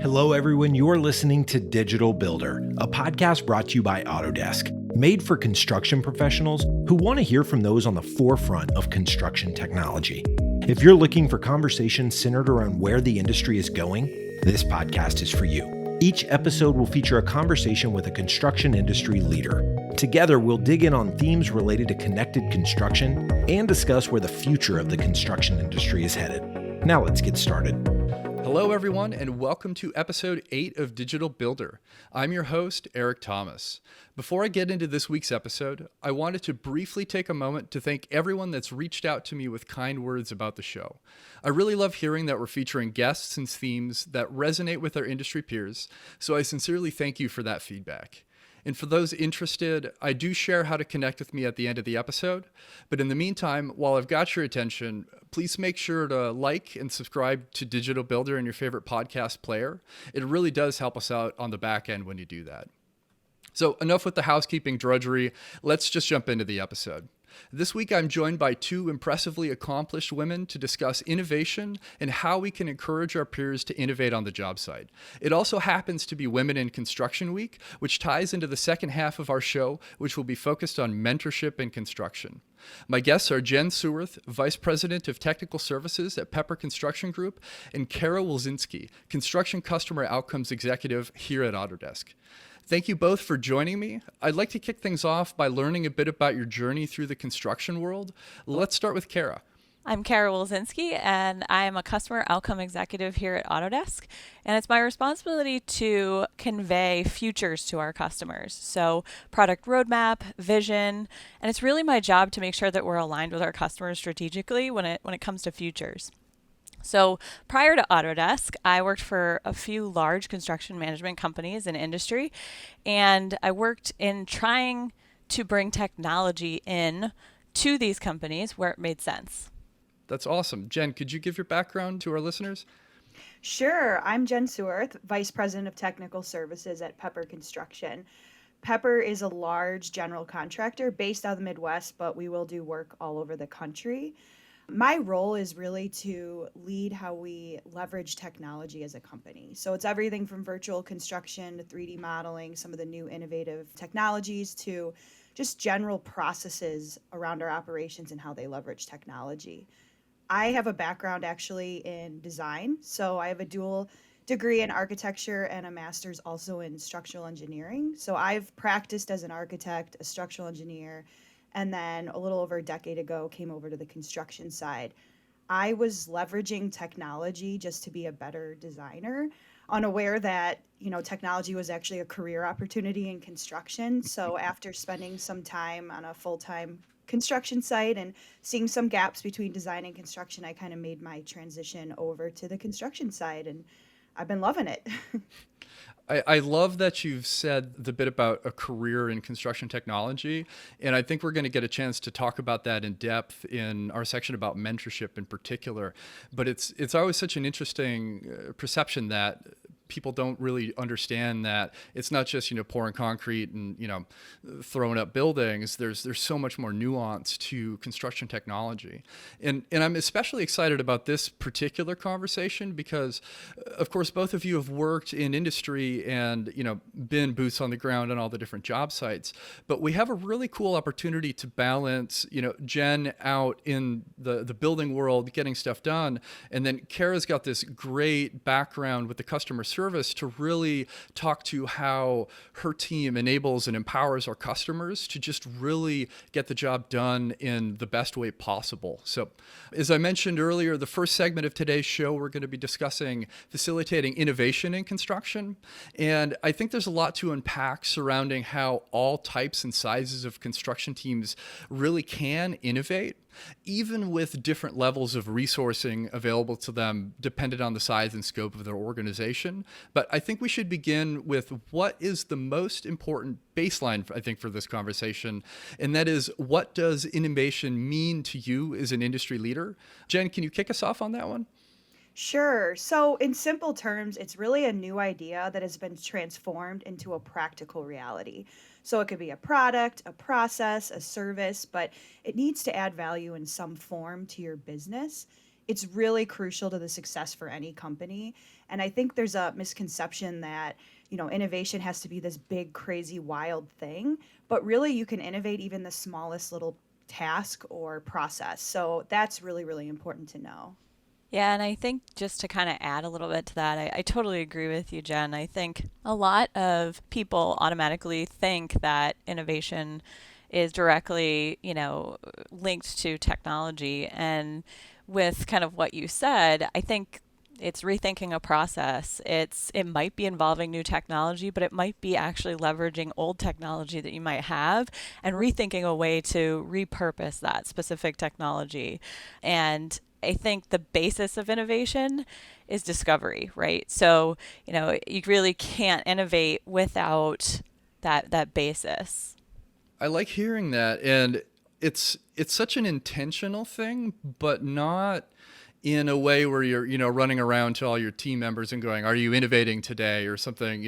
Hello, everyone. You're listening to Digital Builder, a podcast brought to you by Autodesk, made for construction professionals who want to hear from those on the forefront of construction technology. If you're looking for conversations centered around where the industry is going, this podcast is for you. Each episode will feature a conversation with a construction industry leader. Together, we'll dig in on themes related to connected construction and discuss where the future of the construction industry is headed. Now let's get started. Hello, everyone, and welcome to episode 8 of Digital Builder. I'm your host, Eric Thomas. Before I get into this week's episode, I wanted to briefly take a moment to thank everyone that's reached out to me with kind words about the show. I really love hearing that we're featuring guests and themes that resonate with our industry peers, so I sincerely thank you for that feedback. And for those interested, I do share how to connect with me at the end of the episode. But in the meantime, while I've got your attention, please make sure to like and subscribe to Digital Builder in your favorite podcast player. It really does help us out on the back end when you do that. So enough with the housekeeping drudgery. Let's just jump into the episode. This week, I'm joined by two impressively accomplished women to discuss innovation and how we can encourage our peers to innovate on the job site. It also happens to be Women in Construction Week, which ties into the second half of our show, which will be focused on mentorship in construction. My guests are Jen Seworth, Vice President of Technical Services at Pepper Construction Group, and Kara Wilczynski, Construction Customer Outcomes Executive here at Autodesk. Thank you both for joining me. I'd like to kick things off by learning a bit about your journey through the construction world. Let's start with Kara. I'm Kara Wilczynski, and I am a Customer Outcome Executive here at Autodesk. And it's my responsibility to convey futures to our customers. So product roadmap, vision, and it's really my job to make sure that we're aligned with our customers strategically when it comes to futures. So prior to Autodesk, I worked for a few large construction management companies in industry, and I worked in trying to bring technology in to these companies where it made sense. That's awesome. Jen, could you give your background to our listeners? Sure. I'm Jen Seworth, Vice President of Technical Services at Pepper Construction. Pepper is a large general contractor based out of the Midwest, but we will do work all over the country. My role is really to lead how we leverage technology as a company. So it's everything from virtual construction to 3D modeling, some of the new innovative technologies, to just general processes around our operations and how they leverage technology. I have a background actually in design. So I have a dual degree in architecture and a master's also in structural engineering. So I've practiced as an architect, a structural engineer, and then a little over a decade ago came over to the construction side. I was leveraging technology just to be a better designer, unaware that, technology was actually a career opportunity in construction. So after spending some time on a full-time construction site and seeing some gaps between design and construction, I kind of made my transition over to the construction side, and I've been loving it. I love that you've said the bit about a career in construction technology, and I think we're going to get a chance to talk about that in depth in our section about mentorship in particular. But it's always such an interesting perception that people don't really understand that it's not just, pouring concrete and, throwing up buildings. There's so much more nuance to construction technology. And I'm especially excited about this particular conversation because, of course, both of you have worked in industry and, been boots on the ground on all the different job sites. But we have a really cool opportunity to balance, Jen out in the building world, getting stuff done. And then Kara's got this great background with the customer service to really talk to how her team enables and empowers our customers to just really get the job done in the best way possible. So, as I mentioned earlier, the first segment of today's show, we're going to be discussing facilitating innovation in construction. And I think there's a lot to unpack surrounding how all types and sizes of construction teams really can innovate, even with different levels of resourcing available to them, dependent on the size and scope of their organization. But I think we should begin with what is the most important baseline, I think, for this conversation, and that is, what does innovation mean to you as an industry leader? Jen, can you kick us off on that one? Sure. So in simple terms, it's really a new idea that has been transformed into a practical reality. So it could be a product, a process, a service, but it needs to add value in some form to your business. It's really crucial to the success for any company. And I think there's a misconception that, innovation has to be this big, crazy, wild thing, but really you can innovate even the smallest little task or process. So that's really, really important to know. Yeah, and I think just to kind of add a little bit to that, I totally agree with you, Jen. I think a lot of people automatically think that innovation is directly, linked to technology. And with kind of what you said, I think it's rethinking a process. It might be involving new technology, but it might be actually leveraging old technology that you might have and rethinking a way to repurpose that specific technology. And I think the basis of innovation is discovery, right? So, you really can't innovate without that basis. I like hearing that, and it's such an intentional thing, but not in a way where you're running around to all your team members and going, "Are you innovating today?" or something,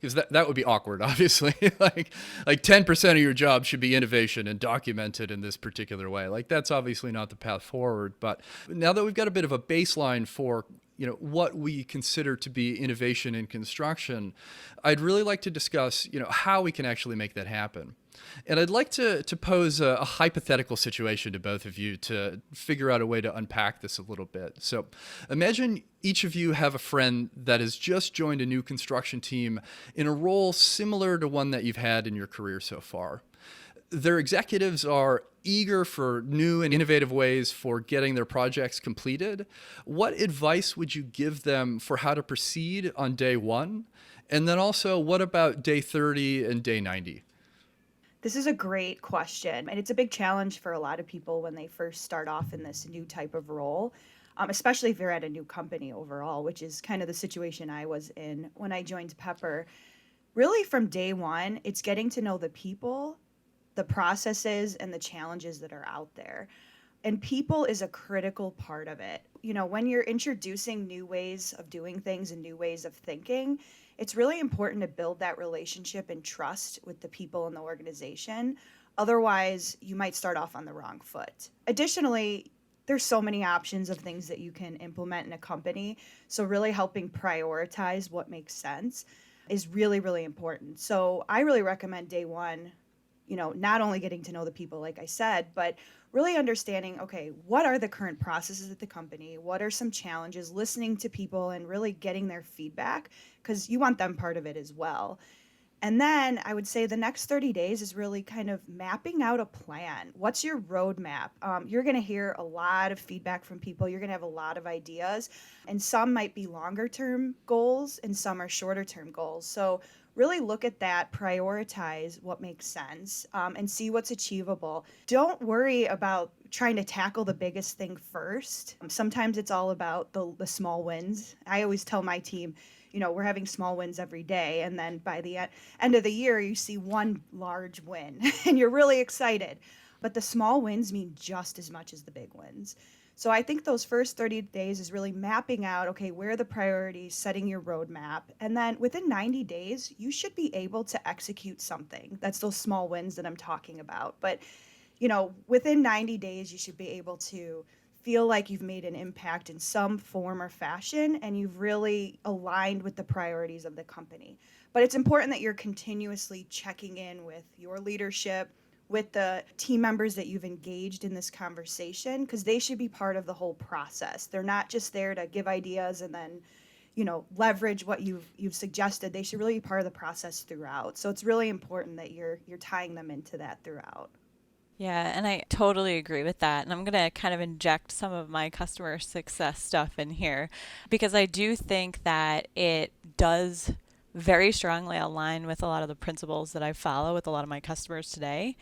because that would be awkward, obviously. like 10% of your job should be innovation and documented in this particular way. Like that's obviously not the path forward. But now that we've got a bit of a baseline for what we consider to be innovation in construction, I'd really like to discuss how we can actually make that happen. And I'd like to pose a hypothetical situation to both of you to figure out a way to unpack this a little bit. So imagine each of you have a friend that has just joined a new construction team in a role similar to one that you've had in your career so far. Their executives are eager for new and innovative ways for getting their projects completed. What advice would you give them for how to proceed on day one? And then also, what about day 30 and day 90? This is a great question, and it's a big challenge for a lot of people when they first start off in this new type of role, especially if you're at a new company overall, which is kind of the situation I was in when I joined Pepper. Really, from day one, it's getting to know the people, the processes, and the challenges that are out there. And people is a critical part of it. When you're introducing new ways of doing things and new ways of thinking, it's really important to build that relationship and trust with the people in the organization. Otherwise, you might start off on the wrong foot. Additionally, there's so many options of things that you can implement in a company. So really helping prioritize what makes sense is really, really important. So I really recommend day one, not only getting to know the people, like I said, but really understanding, okay, what are the current processes at the company? What are some challenges? Listening to people and really getting their feedback, because you want them part of it as well. And then I would say the next 30 days is really kind of mapping out a plan. What's your roadmap? You're going to hear a lot of feedback from people. You're going to have a lot of ideas, and some might be longer term goals and some are shorter term goals. So really look at that, prioritize what makes sense, and see what's achievable. Don't worry about trying to tackle the biggest thing first. Sometimes it's all about the small wins. I always tell my team, we're having small wins every day. And then by the end of the year, you see one large win and you're really excited. But the small wins mean just as much as the big wins. So I think those first 30 days is really mapping out, okay, where are the priorities, setting your roadmap. And then within 90 days, you should be able to execute something. That's those small wins that I'm talking about. But, within 90 days, you should be able to feel like you've made an impact in some form or fashion and you've really aligned with the priorities of the company. But it's important that you're continuously checking in with your leadership, with the team members that you've engaged in this conversation, because they should be part of the whole process. They're not just there to give ideas and then, leverage what you've suggested. They should really be part of the process throughout. So it's really important that you're tying them into that throughout. Yeah, and I totally agree with that. And I'm going to kind of inject some of my customer success stuff in here because I do think that it does very strongly align with a lot of the principles that I follow with a lot of my customers today.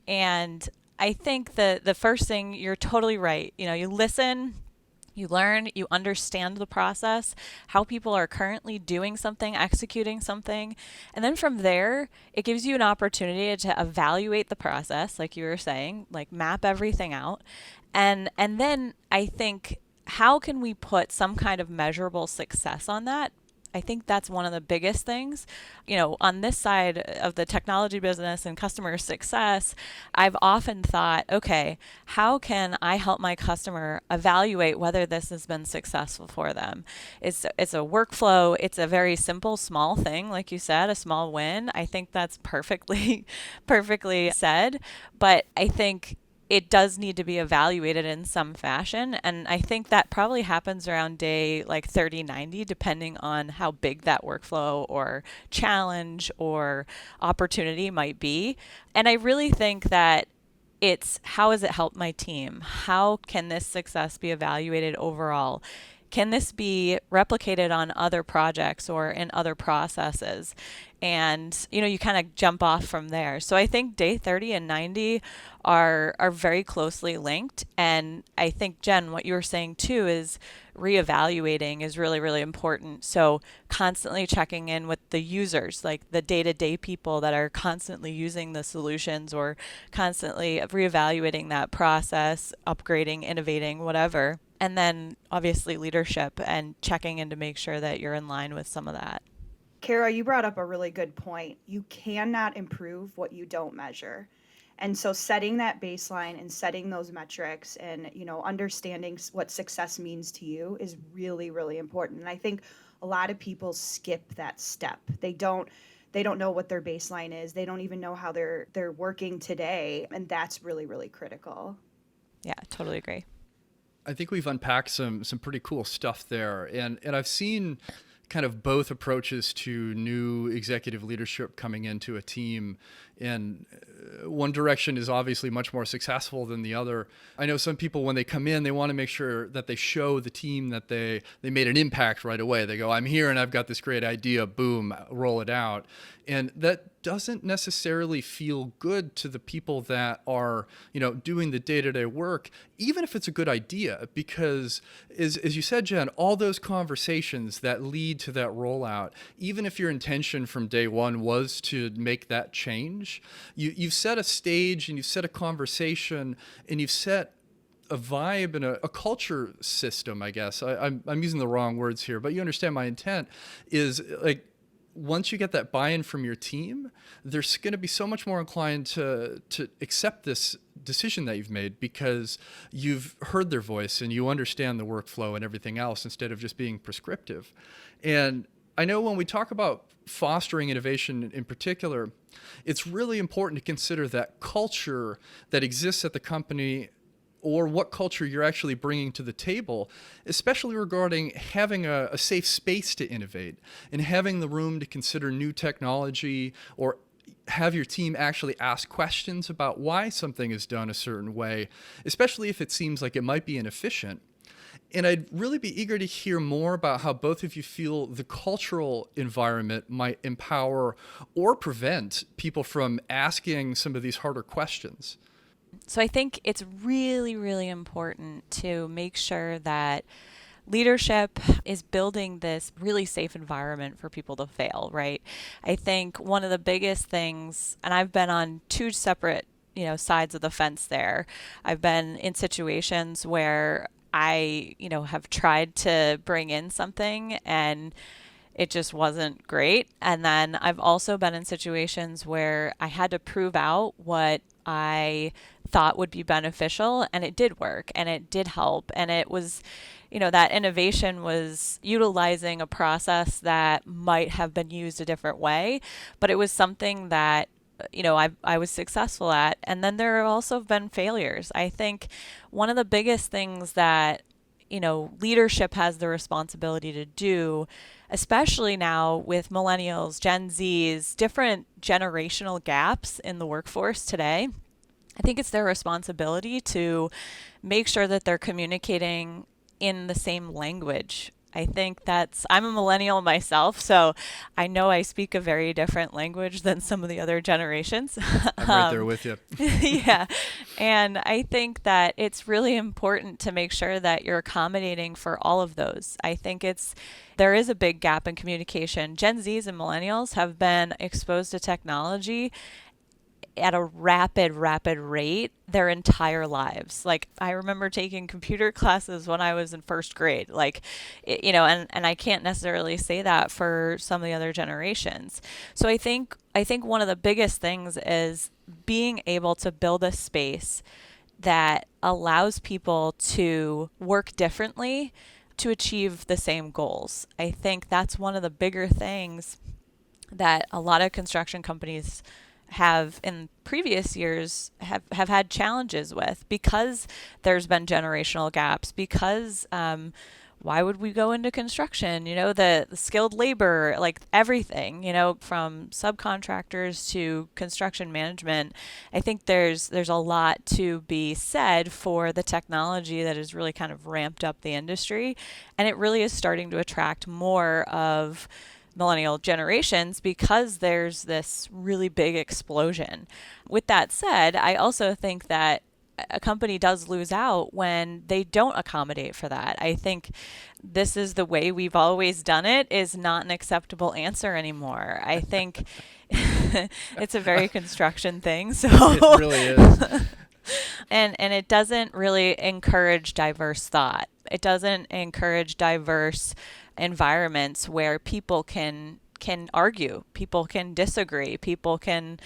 And I think that the first thing, you're totally right. You listen, you learn, you understand the process, how people are currently doing something, executing something. And then from there, it gives you an opportunity to evaluate the process, like you were saying, like map everything out. And then I think, how can we put some kind of measurable success on that? I think that's one of the biggest things. On this side of the technology business and customer success, I've often thought, okay, how can I help my customer evaluate whether this has been successful for them? It's a workflow. It's a very simple, small thing, like you said, a small win. I think that's perfectly said. But I think it does need to be evaluated in some fashion. And I think that probably happens around day like 30, 90, depending on how big that workflow or challenge or opportunity might be. And I really think that it's how has it helped my team? How can this success be evaluated overall? Can this be replicated on other projects or in other processes? And, you kind of jump off from there. So I think day 30 and 90 are very closely linked. And I think, Jen, what you were saying too is reevaluating is really, really important. So constantly checking in with the users, like the day-to-day people that are constantly using the solutions, or constantly reevaluating that process, upgrading, innovating, whatever. And then obviously leadership and checking in to make sure that you're in line with some of that. Kara, you brought up a really good point. You cannot improve what you don't measure. And so setting that baseline and setting those metrics and, understanding what success means to you is really, really important. And I think a lot of people skip that step. They don't know what their baseline is. They don't even know how they're working today. And that's really, really critical. Yeah, totally agree. I think we've unpacked some pretty cool stuff there. And I've seen kind of both approaches to new executive leadership coming into a team. And one direction is obviously much more successful than the other. I know some people, when they come in, they want to make sure that they show the team that they made an impact right away. They go, I'm here and I've got this great idea, boom, roll it out. And that doesn't necessarily feel good to the people that are, doing the day-to-day work, even if it's a good idea, because as you said, Jen, all those conversations that lead to that rollout, even if your intention from day one was to make that change, you've set a stage and you've set a conversation and you've set a vibe and a culture system, I guess. I'm using the wrong words here, but you understand my intent is like, once you get that buy-in from your team, they're going to be so much more inclined to accept this decision that you've made because you've heard their voice and you understand the workflow and everything else instead of just being prescriptive. And I know when we talk about fostering innovation in particular, it's really important to consider that culture that exists at the company or what culture you're actually bringing to the table, especially regarding having a safe space to innovate and having the room to consider new technology or have your team actually ask questions about why something is done a certain way, especially if it seems like it might be inefficient. And I'd really be eager to hear more about how both of you feel the cultural environment might empower or prevent people from asking some of these harder questions. So I think it's really, really important to make sure that leadership is building this really safe environment for people to fail, right? I think one of the biggest things, and I've been on two separate, sides of the fence there. I've been in situations where I, have tried to bring in something and it just wasn't great. And then I've also been in situations where I had to prove out what I thought would be beneficial, and it did work and it did help. And it was, that innovation was utilizing a process that might have been used a different way, but it was something that I was successful at. And then there have also been failures. I think one of the biggest things that leadership has the responsibility to do, especially now with millennials, Gen Zs, different generational gaps in the workforce today, I think it's their responsibility to make sure that they're communicating in the same language. I think I'm a millennial myself, so I know I speak a very different language than some of the other generations. I'm right there with you. Yeah. And I think that it's really important to make sure that you're accommodating for all of those. I think there is a big gap in communication. Gen Zs and millennials have been exposed to technology at a rapid rate their entire lives. Like, I remember taking computer classes when I was in first grade, like, and I can't necessarily say that for some of the other generations. So I think one of the biggest things is being able to build a space that allows people to work differently to achieve the same goals. I think that's one of the bigger things that a lot of construction companies have in previous years have had challenges with, because there's been generational gaps, because why would we go into construction? The skilled labor, like everything, from subcontractors to construction management. I think there's a lot to be said for the technology that has really kind of ramped up the industry, and it really is starting to attract more of millennial generations because there's this really big explosion. With that said, I also think that a company does lose out when they don't accommodate for that. I think this is the way we've always done it is not an acceptable answer anymore. I think it's a very construction thing. So It really is. and it doesn't really encourage diverse thought. It doesn't encourage diverse environments where people can argue, people can disagree, people can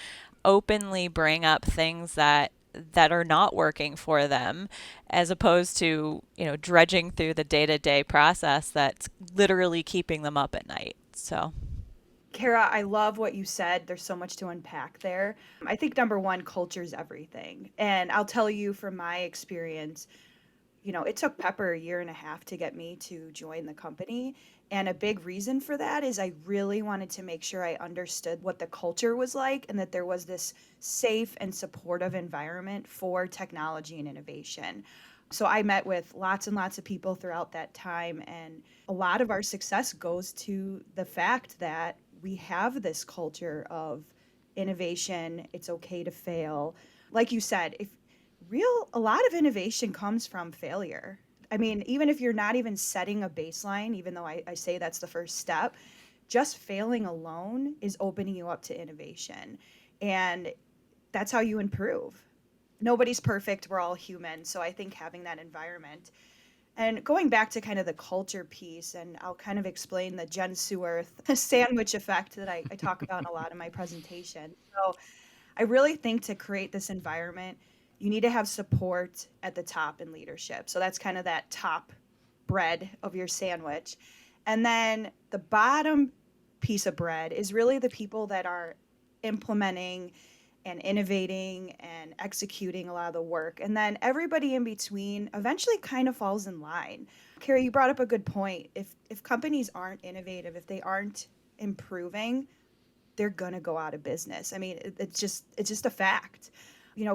openly bring up things that are not working for them, as opposed to dredging through the day-to-day process that's literally keeping them up at night. So Kara, I love what you said. There's so much to unpack there. I think number one, culture is everything. And I'll tell you from my experience, it took Pepper a year and a half to get me to join the company. And a big reason for that is I really wanted to make sure I understood what the culture was like and that there was this safe and supportive environment for technology and innovation. So I met with lots and lots of people throughout that time. And a lot of our success goes to the fact that we have this culture of innovation. It's okay to fail. Like you said, a lot of innovation comes from failure. I mean, even if you're not even setting a baseline, even though I say that's the first step, just failing alone is opening you up to innovation. And that's how you improve. Nobody's perfect. We're all human. So I think having that environment and going back to kind of the culture piece, and I'll kind of explain the Jen Seworth sandwich effect that I talk about in a lot of my presentation. So I really think to create this environment, you need to have support at the top in leadership. So that's kind of that top bread of your sandwich. And then the bottom piece of bread is really the people that are implementing and innovating and executing a lot of the work. And then everybody in between eventually kind of falls in line. Carrie, you brought up a good point. If companies aren't innovative, if they aren't improving, they're going to go out of business. I mean, it's just a fact.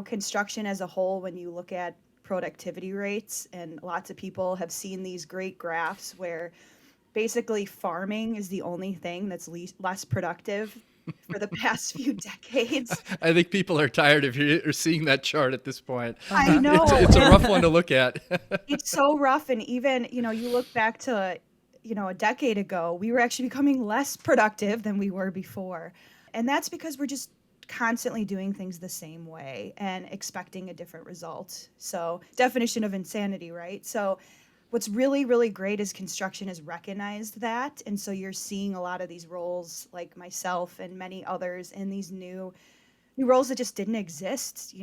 Construction as a whole, when you look at productivity rates, and lots of people have seen these great graphs where basically farming is the only thing that's less productive for the past few decades. I think people are tired of seeing that chart at this point. I know. It's a rough one to look at. It's so rough. And even, you look back to, a decade ago, we were actually becoming less productive than we were before. And that's because we're just constantly doing things the same way and expecting a different result. So definition of insanity, right? So what's really, really great is construction has recognized that. And so you're seeing a lot of these roles like myself and many others in these new roles that just didn't exist,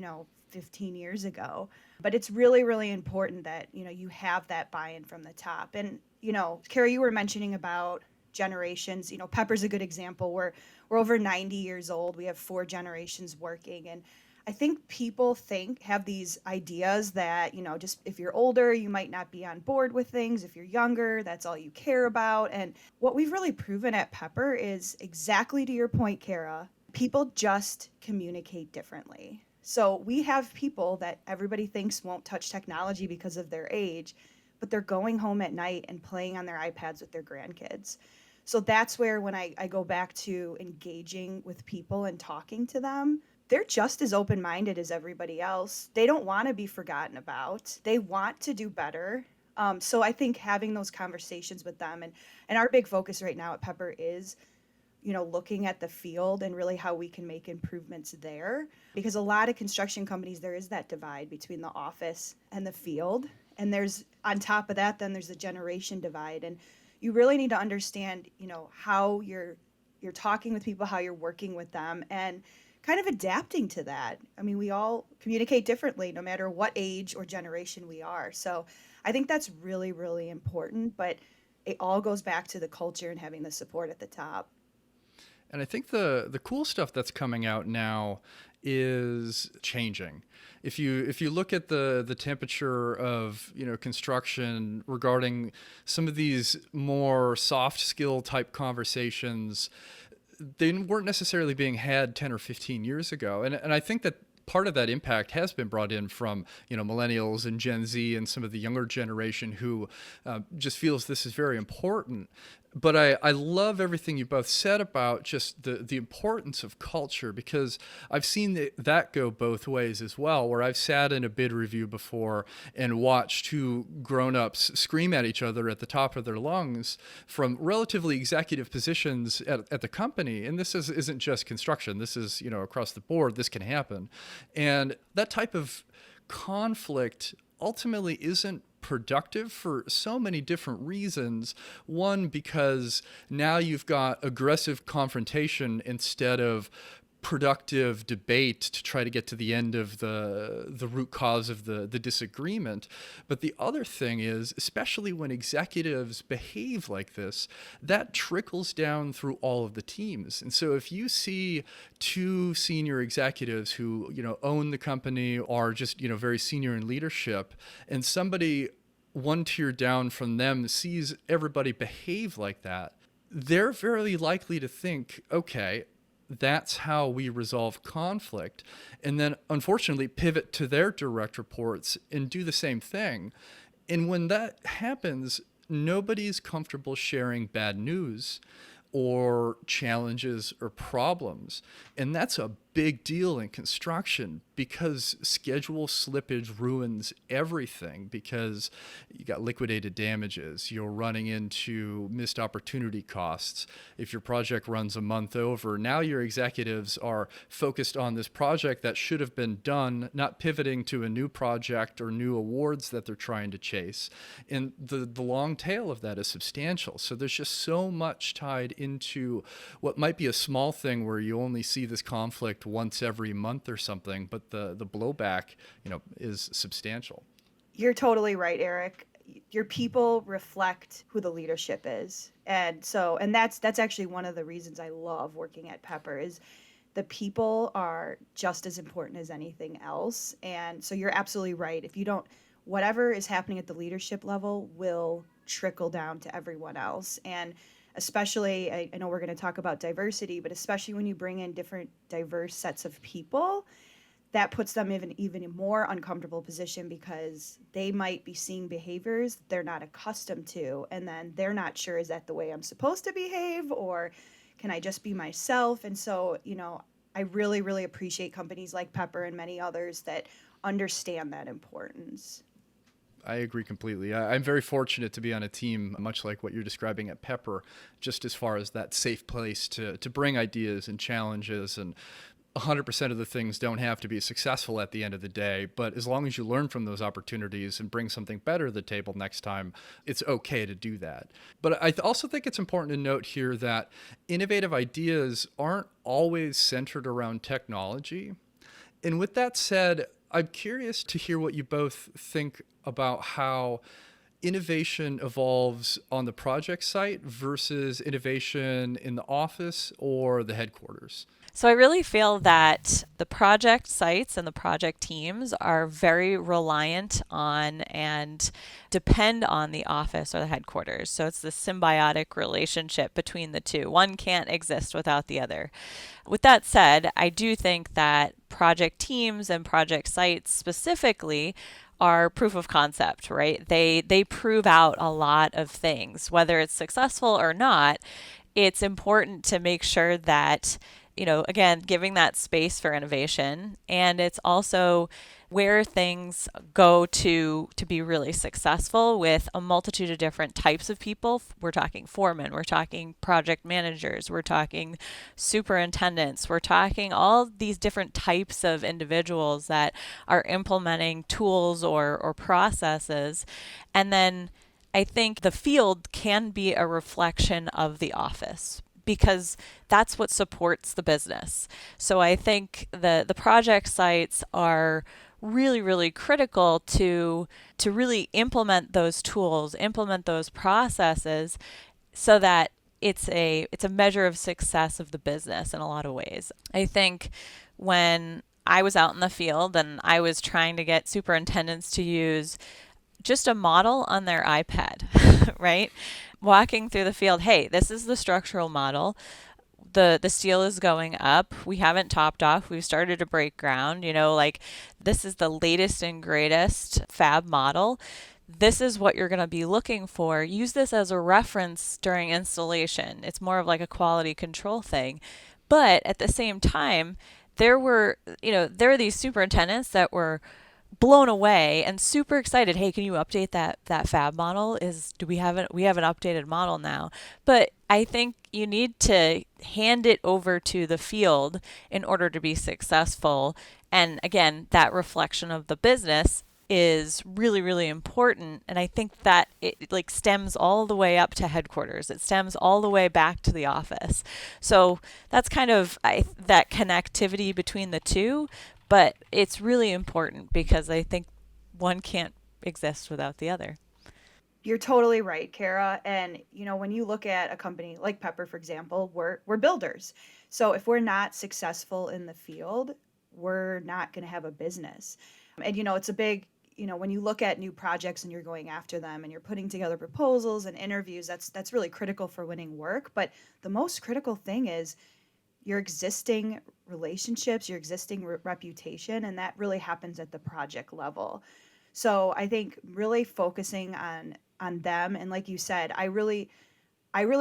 15 years ago. But it's really, really important that, you have that buy-in from the top. And, Carrie, you were mentioning about generations. Pepper's a good example. We're over 90 years old. We have 4 generations working. And I think people have these ideas that, just if you're older, you might not be on board with things. If you're younger, that's all you care about. And what we've really proven at Pepper is exactly to your point, Kara, people just communicate differently. So we have people that everybody thinks won't touch technology because of their age, but they're going home at night and playing on their iPads with their grandkids. So that's where when I go back to engaging with people and talking to them, they're just as open-minded as everybody else. They don't want to be forgotten about. They want to do better. So I think having those conversations with them, and our big focus right now at Pepper is, looking at the field and really how we can make improvements there. Because a lot of construction companies, there is that divide between the office and the field. And there's, on top of that, then there's a generation divide. And you really need to understand, how you're talking with people, how you're working with them, and kind of adapting to that. I mean, we all communicate differently no matter what age or generation we are. So I think that's really, really important. But it all goes back to the culture and having the support at the top. And I think the cool stuff that's coming out now is changing. If you look at the temperature of construction regarding some of these more soft skill type conversations, they weren't necessarily being had 10 or 15 years ago. And I think that part of that impact has been brought in from millennials and Gen Z and some of the younger generation who just feels this is very important. But I love everything you both said about just the importance of culture, because I've seen that go both ways as well, where I've sat in a bid review before and watched two grown-ups scream at each other at the top of their lungs from relatively executive positions at the company. And this isn't just construction. This is, across the board, this can happen. And that type of conflict ultimately isn't productive for so many different reasons. One, because now you've got aggressive confrontation instead of productive debate to try to get to the end of the root cause of the disagreement. But the other thing is, especially when executives behave like this, that trickles down through all of the teams. And so if you see two senior executives who, own the company, are just, very senior in leadership, and somebody one tier down from them sees everybody behave like that, they're very likely to think, okay, that's how we resolve conflict. And then unfortunately pivot to their direct reports and do the same thing. And when that happens, nobody's comfortable sharing bad news or challenges or problems. And that's a big deal in construction, because schedule slippage ruins everything, because you got liquidated damages, you're running into missed opportunity costs. If your project runs a month over, now your executives are focused on this project that should have been done, not pivoting to a new project or new awards that they're trying to chase. And the long tail of that is substantial. So there's just so much tied into what might be a small thing where you only see this conflict once every month or something, but the blowback, is substantial. You're totally right, Eric. Your people reflect who the leadership is. And that's actually one of the reasons I love working at Pepper, is the people are just as important as anything else. And so you're absolutely right. If you don't, whatever is happening at the leadership level will trickle down to everyone else. And especially, I know we're going to talk about diversity, but especially when you bring in different diverse sets of people, that puts them in even more uncomfortable position, because they might be seeing behaviors they're not accustomed to. And then they're not sure, is that the way I'm supposed to behave, or can I just be myself? And so, I really, really appreciate companies like Pepper and many others that understand that importance. I agree completely. I'm very fortunate to be on a team, much like what you're describing at Pepper, just as far as that safe place to bring ideas and challenges. And 100% of the things don't have to be successful at the end of the day, but as long as you learn from those opportunities and bring something better to the table next time, it's okay to do that. But I also think it's important to note here that innovative ideas aren't always centered around technology. And with that said, I'm curious to hear what you both think about how innovation evolves on the project site versus innovation in the office or the headquarters. So I really feel that the project sites and the project teams are very reliant on and depend on the office or the headquarters. So it's the symbiotic relationship between the two. One can't exist without the other. With that said, I do think that project teams and project sites specifically are proof of concept, right? They prove out a lot of things. Whether it's successful or not, it's important to make sure that, again, giving that space for innovation. And it's also where things go to be really successful with a multitude of different types of people. We're talking foremen, we're talking project managers, we're talking superintendents, we're talking all these different types of individuals that are implementing tools or processes. And then I think the field can be a reflection of the office, because that's what supports the business. So I think the project sites are really, really critical to really implement those tools, implement those processes, so that it's a measure of success of the business in a lot of ways. I think when I was out in the field and I was trying to get superintendents to use just a model on their iPad, right? Walking through the field, hey, this is the structural model. The steel is going up. We haven't topped off. We've started to break ground. Like, this is the latest and greatest fab model. This is what you're going to be looking for. Use this as a reference during installation. It's more of like a quality control thing. But at the same time, there were these superintendents that were blown away and super excited. Hey, can you update that fab model? We have an updated model now. But I think you need to hand it over to the field in order to be successful. And again, that reflection of the business is really, really important. And I think that it like stems all the way up to headquarters. It stems all the way back to the office. So that's kind of that connectivity between the two. But it's really important because I think one can't exist without the other. You're totally right, Kara. And when you look at a company like Pepper, for example, we're builders. So if we're not successful in the field, we're not going to have a business. And it's a big, when you look at new projects and you're going after them and you're putting together proposals and interviews, that's really critical for winning work. But the most critical thing is your existing relationships, your existing reputation, and that really happens at the project level. So I think really focusing on them, and like you said, I really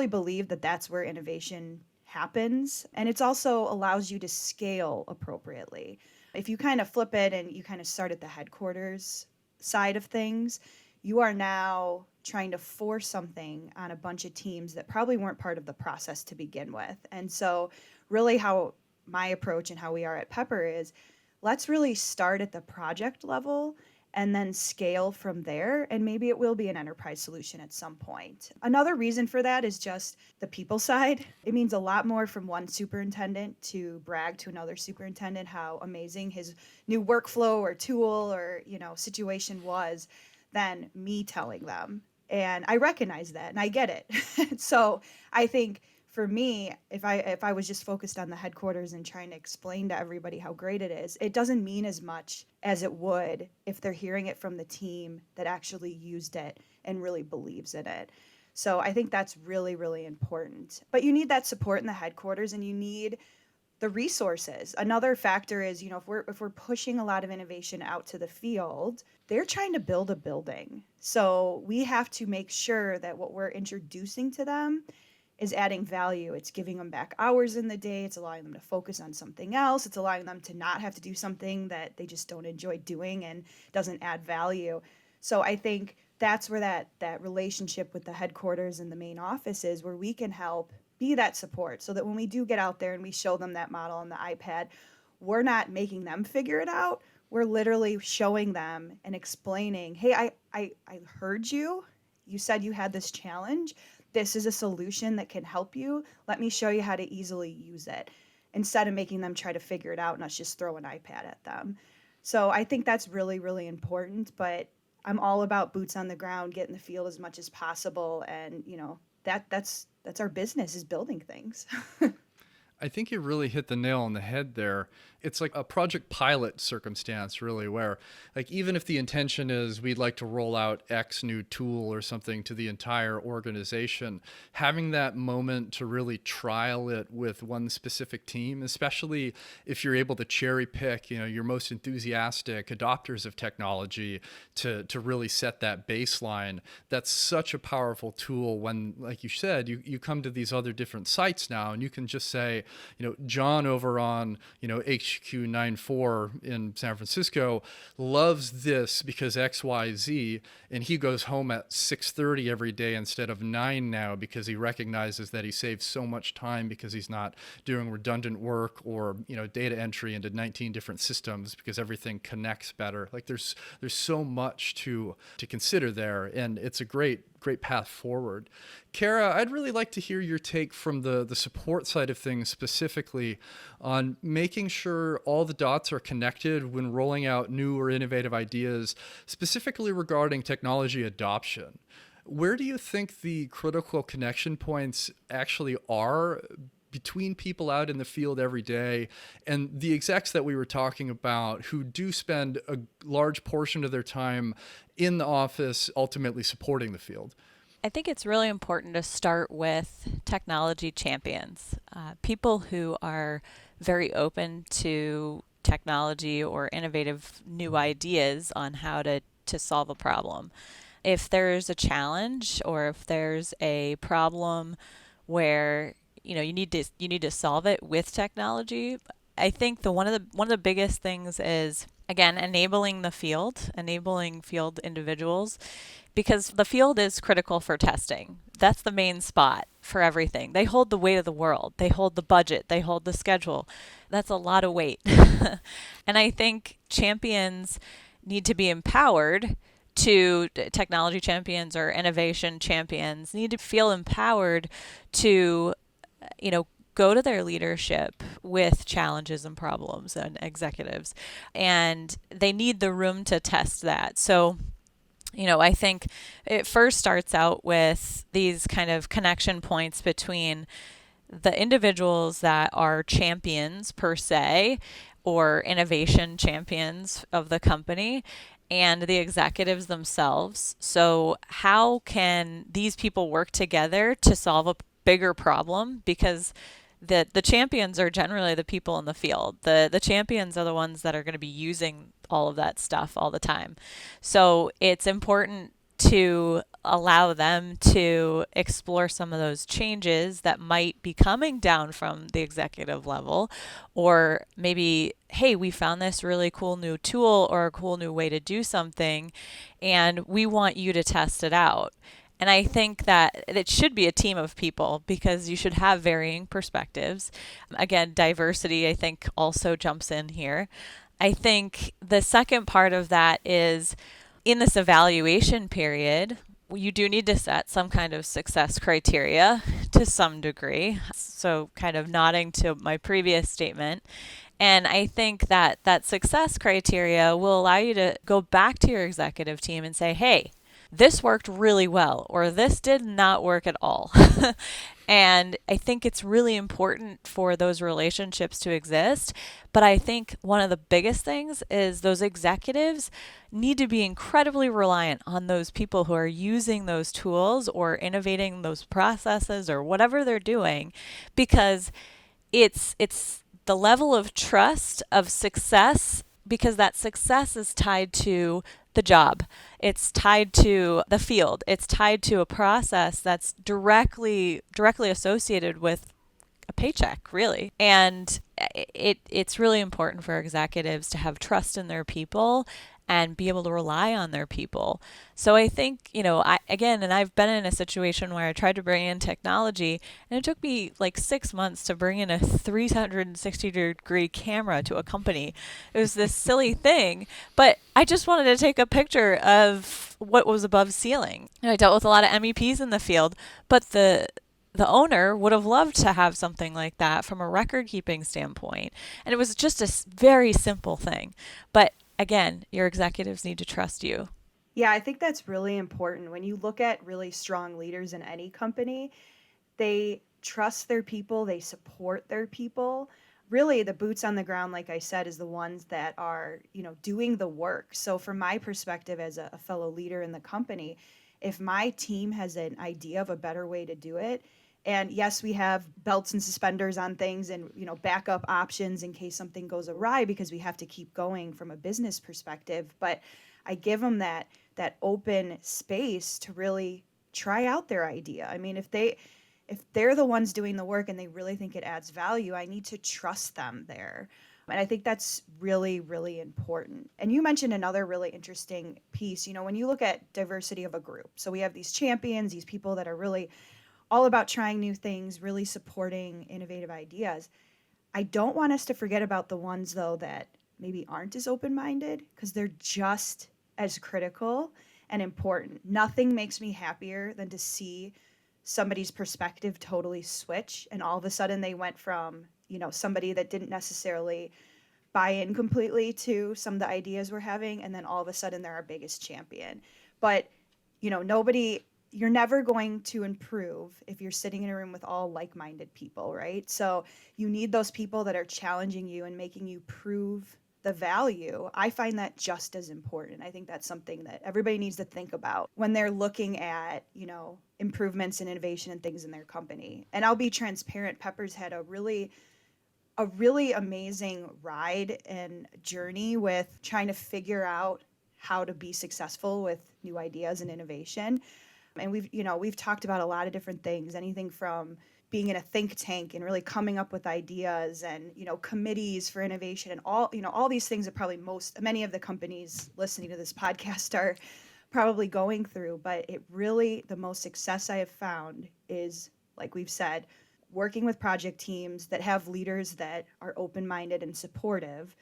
believe that that's where innovation happens, and it's also allows you to scale appropriately. If you kind of flip it and you kind of start at the headquarters side of things, you are now trying to force something on a bunch of teams that probably weren't part of the process to begin with. And so really how my approach and how we are at Pepper is, let's really start at the project level and then scale from there. And maybe it will be an enterprise solution at some point. Another reason for that is just the people side. It means a lot more from one superintendent to brag to another superintendent how amazing his new workflow or tool or situation was than me telling them. And I recognize that and I get it. So I think for me, if I was just focused on the headquarters and trying to explain to everybody how great it is, it doesn't mean as much as it would if they're hearing it from the team that actually used it and really believes in it. So I think that's really, really important. But you need that support in the headquarters and you need the resources. Another factor is, if we're pushing a lot of innovation out to the field, they're trying to build a building. So we have to make sure that what we're introducing to them is adding value. It's giving them back hours in the day. It's allowing them to focus on something else. It's allowing them to not have to do something that they just don't enjoy doing and doesn't add value. So I think that's where that relationship with the headquarters and the main office is, where we can help be that support so that when we do get out there and we show them that model on the iPad, we're not making them figure it out. We're literally showing them and explaining, hey, I heard you. You said you had this challenge. This is a solution that can help you. Let me show you how to easily use it, instead of making them try to figure it out and us just throw an iPad at them. So I think that's really, really important, but I'm all about boots on the ground, get in the field as much as possible. And, that's our business, is building things. I think you really hit the nail on the head there. It's like a project pilot circumstance, really, where like even if the intention is we'd like to roll out X new tool or something to the entire organization, having that moment to really trial it with one specific team, especially if you're able to cherry pick, your most enthusiastic adopters of technology to really set that baseline. That's such a powerful tool when, like you said, you come to these other different sites now and you can just say, John over on, HQ 94 in San Francisco loves this because XYZ, and he goes home at 6:30 every day instead of 9 now because he recognizes that he saves so much time because he's not doing redundant work or, data entry into 19 different systems because everything connects better. Like there's so much to consider there, and it's a great path forward. Kara, I'd really like to hear your take from the support side of things, specifically on making sure all the dots are connected when rolling out new or innovative ideas, specifically regarding technology adoption. Where do you think the critical connection points actually are between people out in the field every day and the execs that we were talking about who do spend a large portion of their time in the office ultimately supporting the field? I think it's really important to start with technology champions, people who are very open to technology or innovative new ideas on how to solve a problem. If there's a challenge or if there's a problem where you need to solve it with technology, I think one of the biggest things is, again, enabling field individuals, because the field is critical for testing. That's the main spot for everything. They hold the weight of the world. They hold the budget. They hold the schedule. That's a lot of weight. And I think champions need to be empowered technology champions or innovation champions need to feel empowered to go to their leadership with challenges and problems and executives, and they need the room to test that. So I think it first starts out with these kind of connection points between the individuals that are champions per se, or innovation champions of the company, and the executives themselves. So how can these people work together to solve a bigger problem? Because the champions are generally the people in the field. The champions are the ones that are going to be using all of that stuff all the time. So it's important to allow them to explore some of those changes that might be coming down from the executive level, or maybe, hey, we found this really cool new tool or a cool new way to do something, and we want you to test it out. And I think that it should be a team of people because you should have varying perspectives. Again, diversity, I think, also jumps in here. I think the second part of that is, in this evaluation period, you do need to set some kind of success criteria to some degree. So kind of nodding to my previous statement. And I think that success criteria will allow you to go back to your executive team and say, hey, this worked really well, or this did not work at all. And I think it's really important for those relationships to exist. But I think one of the biggest things is those executives need to be incredibly reliant on those people who are using those tools or innovating those processes or whatever they're doing, because it's the level of trust of success, because that success is tied to the job. It's tied to the field. It's tied to a process that's directly associated with a paycheck, really. And it's really important for executives to have trust in their people and be able to rely on their people. So I think, I've been in a situation where I tried to bring in technology, and it took me like 6 months to bring in a 360-degree camera to a company. It was this silly thing, but I just wanted to take a picture of what was above ceiling. And I dealt with a lot of MEPs in the field, but the owner would have loved to have something like that from a record-keeping standpoint. And it was just a very simple thing. But again, your executives need to trust you. Yeah, I think that's really important. When you look at really strong leaders in any company, they trust their people, they support their people. Really, the boots on the ground, like I said, is the ones that are, doing the work. So from my perspective as a fellow leader in the company, if my team has an idea of a better way to do it, and yes, we have belts and suspenders on things and, backup options in case something goes awry, because we have to keep going from a business perspective. But I give them that open space to really try out their idea. I mean, if if they're the ones doing the work and they really think it adds value, I need to trust them there. And I think that's really, really important. And you mentioned another really interesting piece. When you look at diversity of a group, so we have these champions, these people that are really all about trying new things, really supporting innovative ideas. I don't want us to forget about the ones, though, that maybe aren't as open minded, because they're just as critical and important. Nothing makes me happier than to see somebody's perspective totally switch, and all of a sudden they went from somebody that didn't necessarily buy in completely to some of the ideas we're having, and then all of a sudden they're our biggest champion. But nobody you're never going to improve if you're sitting in a room with all like-minded people, right? So you need those people that are challenging you and making you prove the value. I find that just as important. I think that's something that everybody needs to think about when they're looking at, improvements and innovation and things in their company. And I'll be transparent, Pepper's had a really amazing ride and journey with trying to figure out how to be successful with new ideas and innovation. And we've talked about a lot of different things, anything from being in a think tank and really coming up with ideas, and committees for innovation, and all these things that probably many of the companies listening to this podcast are probably going through. But the most success I have found is, like we've said, working with project teams that have leaders that are open-minded and supportive,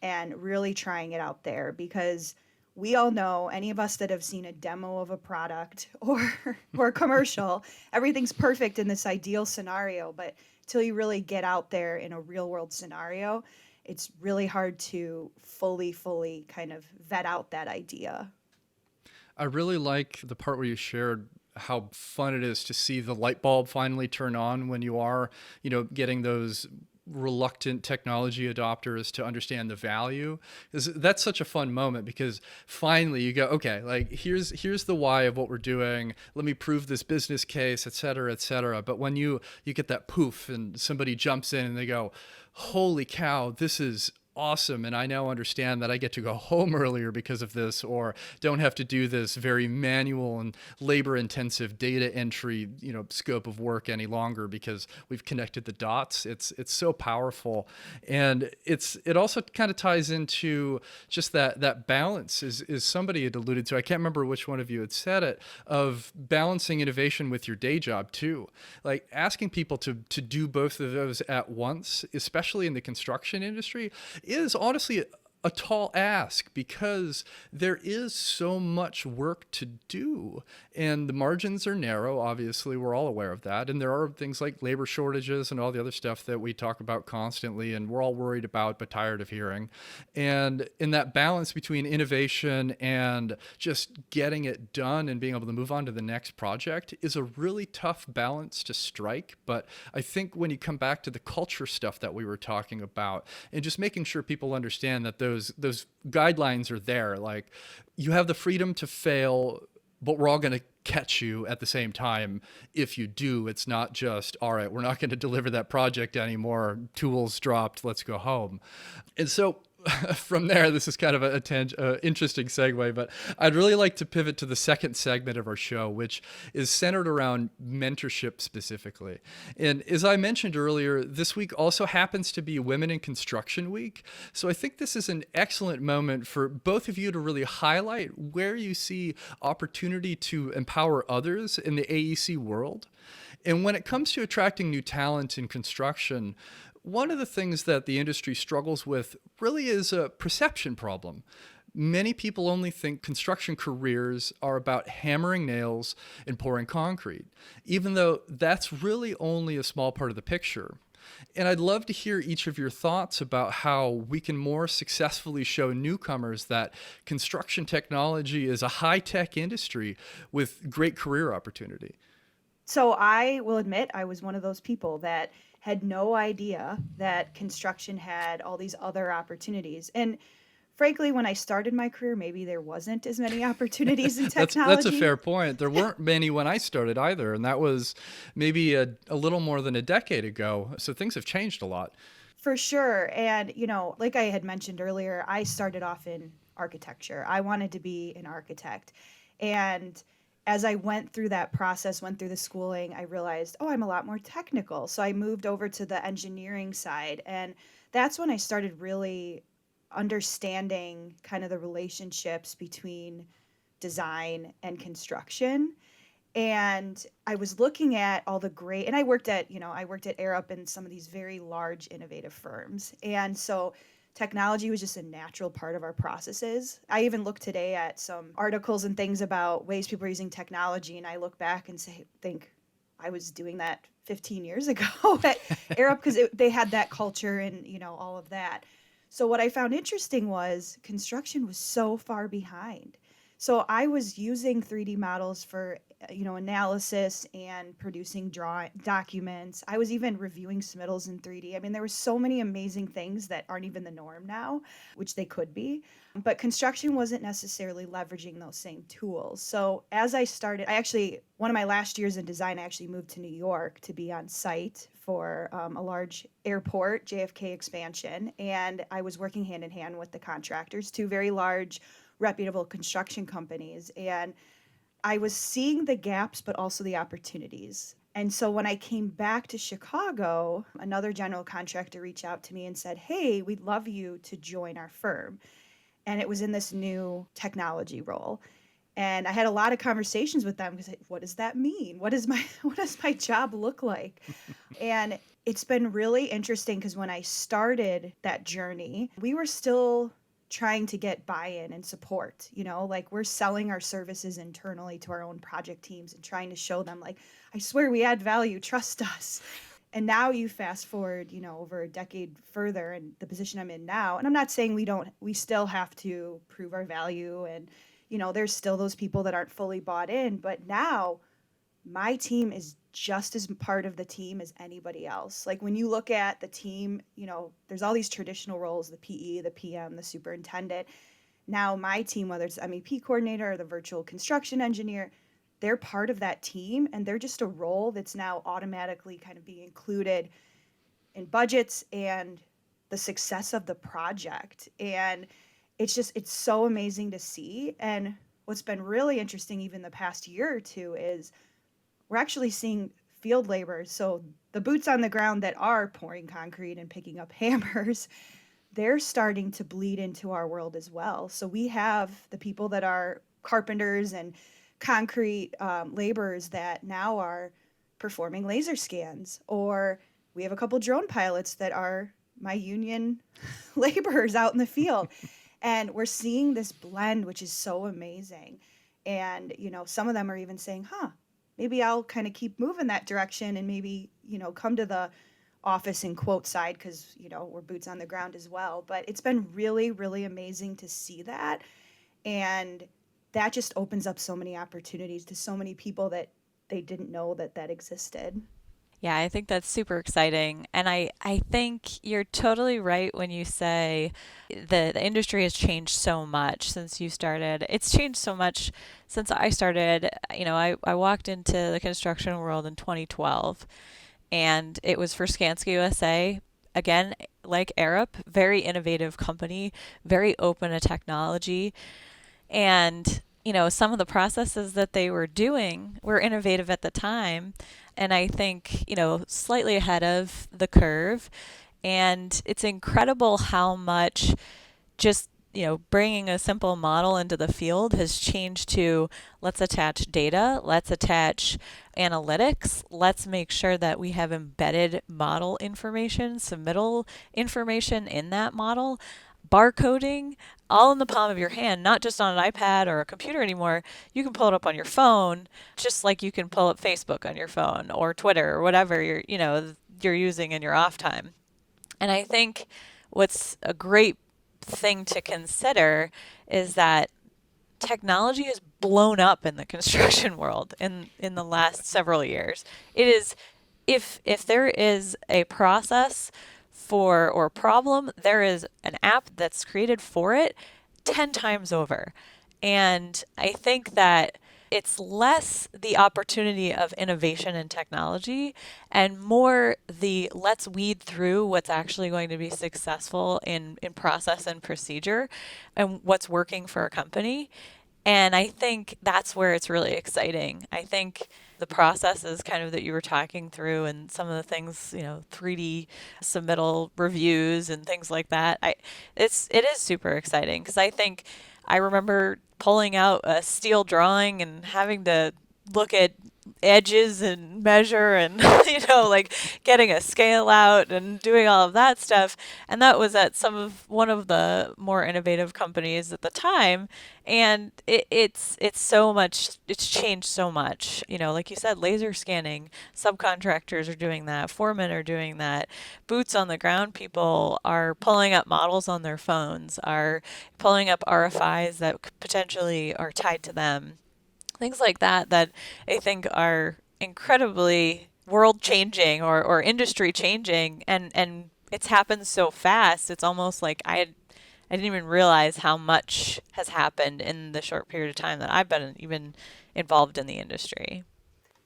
and really trying it out there. Because we all know, any of us that have seen a demo of a product or a commercial, everything's perfect in this ideal scenario, but until you really get out there in a real world scenario, it's really hard to fully kind of vet out that idea. I really like the part where you shared how fun it is to see the light bulb finally turn on when you are, getting those reluctant technology adopters to understand the value. That's such a fun moment, because finally you go, okay, like here's the why of what we're doing. Let me prove this business case, et cetera, et cetera. But when you get that poof and somebody jumps in and they go, holy cow, this is awesome, and I now understand that I get to go home earlier because of this, or don't have to do this very manual and labor-intensive data entry, scope of work any longer, because we've connected the dots. It's so powerful, and it also kind of ties into just that balance. Is somebody had alluded to, I can't remember which one of you had said it, of balancing innovation with your day job too. Like asking people to do both of those at once, especially in the construction industry, is honestly a tall ask, because there is so much work to do, and the margins are narrow. Obviously, we're all aware of that. And there are things like labor shortages and all the other stuff that we talk about constantly, and we're all worried about but tired of hearing. And in that balance between innovation and just getting it done and being able to move on to the next project is a really tough balance to strike. But I think when you come back to the culture stuff that we were talking about, and just making sure people understand that those guidelines are there. Like, you have the freedom to fail, but we're all going to catch you at the same time. If you do, it's not just, all right, we're not going to deliver that project anymore. Tools dropped, let's go home. And so from there, this is kind of a interesting segue, but I'd really like to pivot to the second segment of our show, which is centered around mentorship specifically. And as I mentioned earlier, this week also happens to be Women in Construction Week. So I think this is an excellent moment for both of you to really highlight where you see opportunity to empower others in the AEC world. And when it comes to attracting new talent in construction, one of the things that the industry struggles with really is a perception problem. Many people only think construction careers are about hammering nails and pouring concrete, even though that's really only a small part of the picture. And I'd love to hear each of your thoughts about how we can more successfully show newcomers that construction technology is a high-tech industry with great career opportunity. So I will admit, I was one of those people that had no idea that construction had all these other opportunities. And frankly, when I started my career, maybe there wasn't as many opportunities in technology. That's a fair point. There weren't many when I started either, and that was maybe a little more than a decade ago. So things have changed a lot. For sure. And, like I had mentioned earlier, I started off in architecture. I wanted to be an architect. And as I went through that process, went through the schooling, I realized, oh, I'm a lot more technical. So I moved over to the engineering side. And that's when I started really understanding kind of the relationships between design and construction. And I was looking at all the great, and I worked at Arup and some of these very large innovative firms. And so technology was just a natural part of our processes. I even look today at some articles and things about ways people are using technology, and I look back and think I was doing that 15 years ago at Arup because they had that culture and, all of that. So what I found interesting was construction was so far behind. So I was using 3D models for, analysis and producing documents. I was even reviewing submittals in 3D. I mean, there were so many amazing things that aren't even the norm now, which they could be. But construction wasn't necessarily leveraging those same tools. So as I started, one of my last years in design, I actually moved to New York to be on site for a large airport, JFK expansion. And I was working hand in hand with the contractors, two very large reputable construction companies. And I was seeing the gaps, but also the opportunities. And so when I came back to Chicago, another general contractor reached out to me and said, hey, we'd love you to join our firm. And it was in this new technology role. And I had a lot of conversations with them because what does that mean? What does my job look like? And it's been really interesting because when I started that journey, we were still trying to get buy-in and support, like we're selling our services internally to our own project teams and trying to show them like, I swear we add value, trust us. And now you fast forward, over a decade further and the position I'm in now. And I'm not saying we still have to prove our value and, there's still those people that aren't fully bought in, but now my team is just as part of the team as anybody else. Like when you look at the team, there's all these traditional roles, the PE, the PM, the superintendent. Now my team, whether it's MEP coordinator or the virtual construction engineer, they're part of that team and they're just a role that's now automatically kind of being included in budgets and the success of the project. And it's so amazing to see. And what's been really interesting even the past year or two is we're actually seeing field labor. So the boots on the ground that are pouring concrete and picking up hammers, they're starting to bleed into our world as well. So we have the people that are carpenters and concrete laborers that now are performing laser scans, or we have a couple drone pilots that are my union laborers out in the field. And we're seeing this blend, which is so amazing. And, some of them are even saying, maybe I'll kind of keep moving that direction and maybe, come to the office and quote side because, we're boots on the ground as well. But it's been really, really amazing to see that. And that just opens up so many opportunities to so many people that they didn't know that existed. Yeah, I think that's super exciting. And I think you're totally right when you say the industry has changed so much since you started. It's changed so much since I started. I walked into the construction world in 2012 and it was for Skanska USA. Again, like Arup, very innovative company, very open to technology. And some of the processes that they were doing were innovative at the time. And I think, slightly ahead of the curve. And it's incredible how much just, bringing a simple model into the field has changed to let's attach data, let's attach analytics, let's make sure that we have embedded model information, submittal information in that model, barcoding, all in the palm of your hand, not just on an iPad or a computer anymore. You can pull it up on your phone, just like you can pull up Facebook on your phone or Twitter or whatever you're using in your off time. And I think what's a great thing to consider is that technology has blown up in the construction world in the last several years. It is, if there is a process or problem, there is an app that's created for it 10 times over. And I think that it's less the opportunity of innovation and technology and more the let's weed through what's actually going to be successful in process and procedure and what's working for a company And I think that's where it's really exciting. I think the processes kind of that you were talking through and some of the things, 3D submittal reviews and things like that. It is super exciting because I remember pulling out a steel drawing and having to look at edges and measure and like getting a scale out and doing all of that stuff, and that was at one of the more innovative companies at the time. And it's so much, it's changed so much, like you said, laser scanning, subcontractors are doing that, foremen are doing that, boots on the ground people are pulling up models on their phones, are pulling up RFIs that potentially are tied to them, things like that that I think are incredibly world changing or industry changing, and it's happened so fast. It's almost like I didn't even realize how much has happened in the short period of time that I've been even involved in the industry.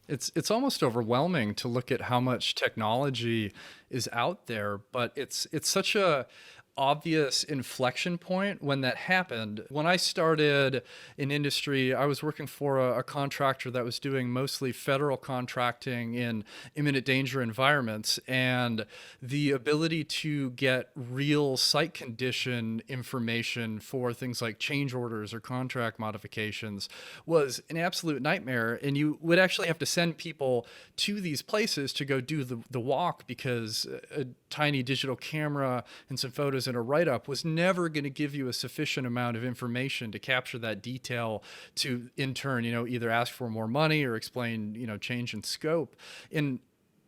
It's almost overwhelming to look at how much technology is out there, but it's such a obvious inflection point when that happened. When I started in industry, I was working for a contractor that was doing mostly federal contracting in imminent danger environments, and the ability to get real site condition information for things like change orders or contract modifications was an absolute nightmare. And you would actually have to send people to these places to go do the walk, because a tiny digital camera and some photos and a write-up was never going to give you a sufficient amount of information to capture that detail to, in turn, either ask for more money or explain, change in scope. And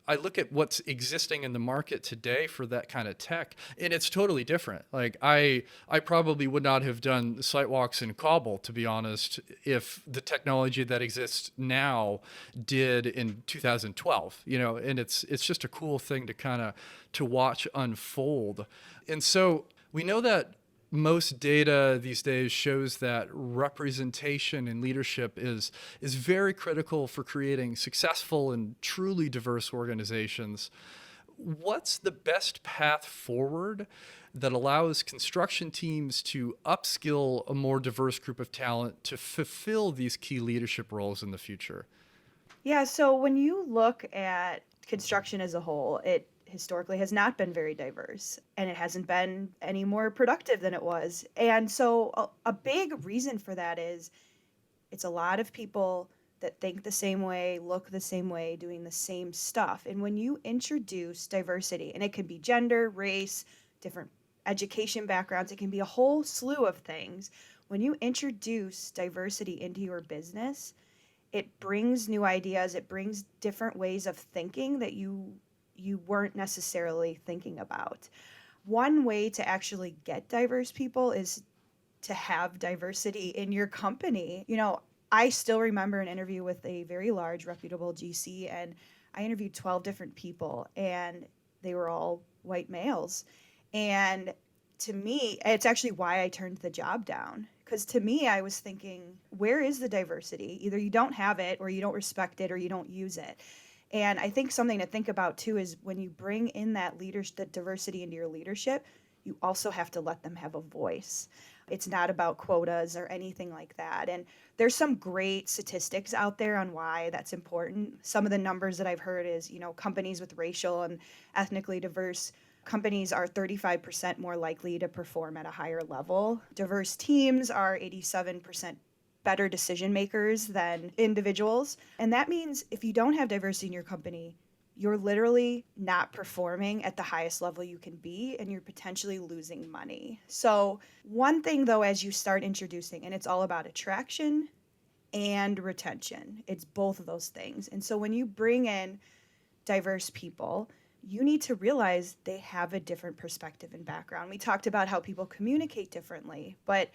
I look at what's existing in the market today for that kind of tech, and it's totally different. Like I probably would not have done site walks in COBOL, to be honest, if the technology that exists now did in 2012. And it's just a cool thing to watch unfold. And so we know that most data these days shows that representation in leadership is very critical for creating successful and truly diverse organizations. What's the best path forward that allows construction teams to upskill a more diverse group of talent to fulfill these key leadership roles in the future? Yeah, so when you look at construction as a whole, it historically has not been very diverse, and it hasn't been any more productive than it was. And so a big reason for that is it's a lot of people that think the same way, look the same way, doing the same stuff. And when you introduce diversity, and it can be gender, race, different education backgrounds, it can be a whole slew of things. When you introduce diversity into your business, it brings new ideas, it brings different ways of thinking that you weren't necessarily thinking about. One way to actually get diverse people is to have diversity in your company. I still remember an interview with a very large, reputable GC, and I interviewed 12 different people, and they were all white males. And to me, it's actually why I turned the job down. Because to me, I was thinking, where is the diversity? Either you don't have it, or you don't respect it, or you don't use it. And I think something to think about too is when you bring in that diversity into your leadership, you also have to let them have a voice. It's not about quotas or anything like that. And there's some great statistics out there on why that's important. Some of the numbers that I've heard is, companies with racial and ethnically diverse companies are 35% more likely to perform at a higher level. Diverse teams are 87% better decision makers than individuals. And that means if you don't have diversity in your company, you're literally not performing at the highest level you can be, and you're potentially losing money. So one thing though, as you start introducing, and it's all about attraction and retention, it's both of those things. And so when you bring in diverse people, you need to realize they have a different perspective and background. We talked about how people communicate differently, but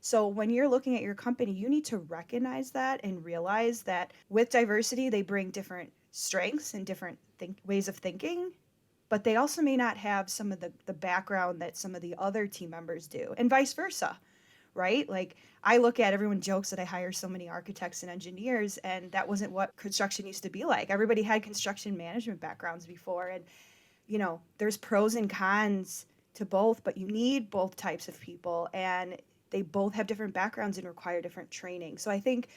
so when you're looking at your company, you need to recognize that and realize that with diversity, they bring different strengths and different ways of thinking, but they also may not have some of the background that some of the other team members do, and vice versa, right? Like I look at, everyone jokes that I hire so many architects and engineers, and that wasn't what construction used to be like. Everybody had construction management backgrounds before, and there's pros and cons to both, but you need both types of people, and they both have different backgrounds and require different training. So I think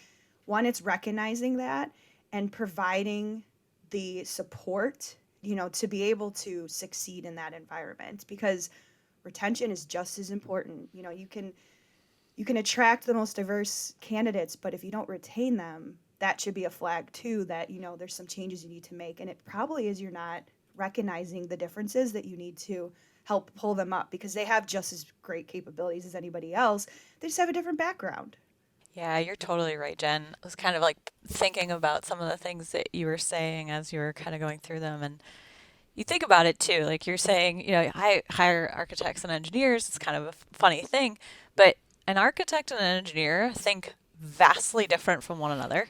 one, it's recognizing that and providing the support, to be able to succeed in that environment, because retention is just as important. You can attract the most diverse candidates, but if you don't retain them, that should be a flag too, that there's some changes you need to make. And it probably is you're not recognizing the differences that you need to help pull them up, because they have just as great capabilities as anybody else. They just have a different background. Yeah, you're totally right, Jen. I was kind of like thinking about some of the things that you were saying as you were kind of going through them. And you think about it too. Like you're saying, I hire architects and engineers. It's kind of a funny thing. But an architect and an engineer think vastly different from one another.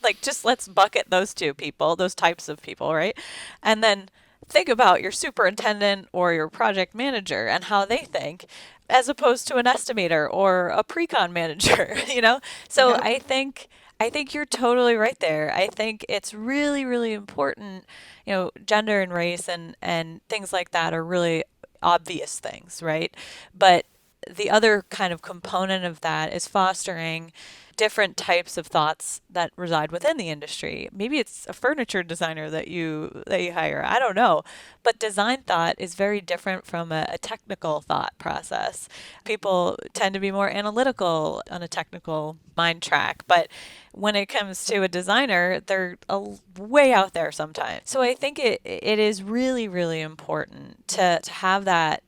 Like just let's bucket those two people, those types of people, right? And then think about your superintendent or your project manager and how they think, as opposed to an estimator or a pre-con manager, So Yep. I think you're totally right there. I think it's really, really important, gender and race and things like that are really obvious things, right? But the other kind of component of that is fostering different types of thoughts that reside within the industry. Maybe it's a furniture designer that you hire. I don't know. But design thought is very different from a technical thought process. People tend to be more analytical on a technical mind track, but when it comes to a designer, they're way out there sometimes. So I think it is really, really important to have that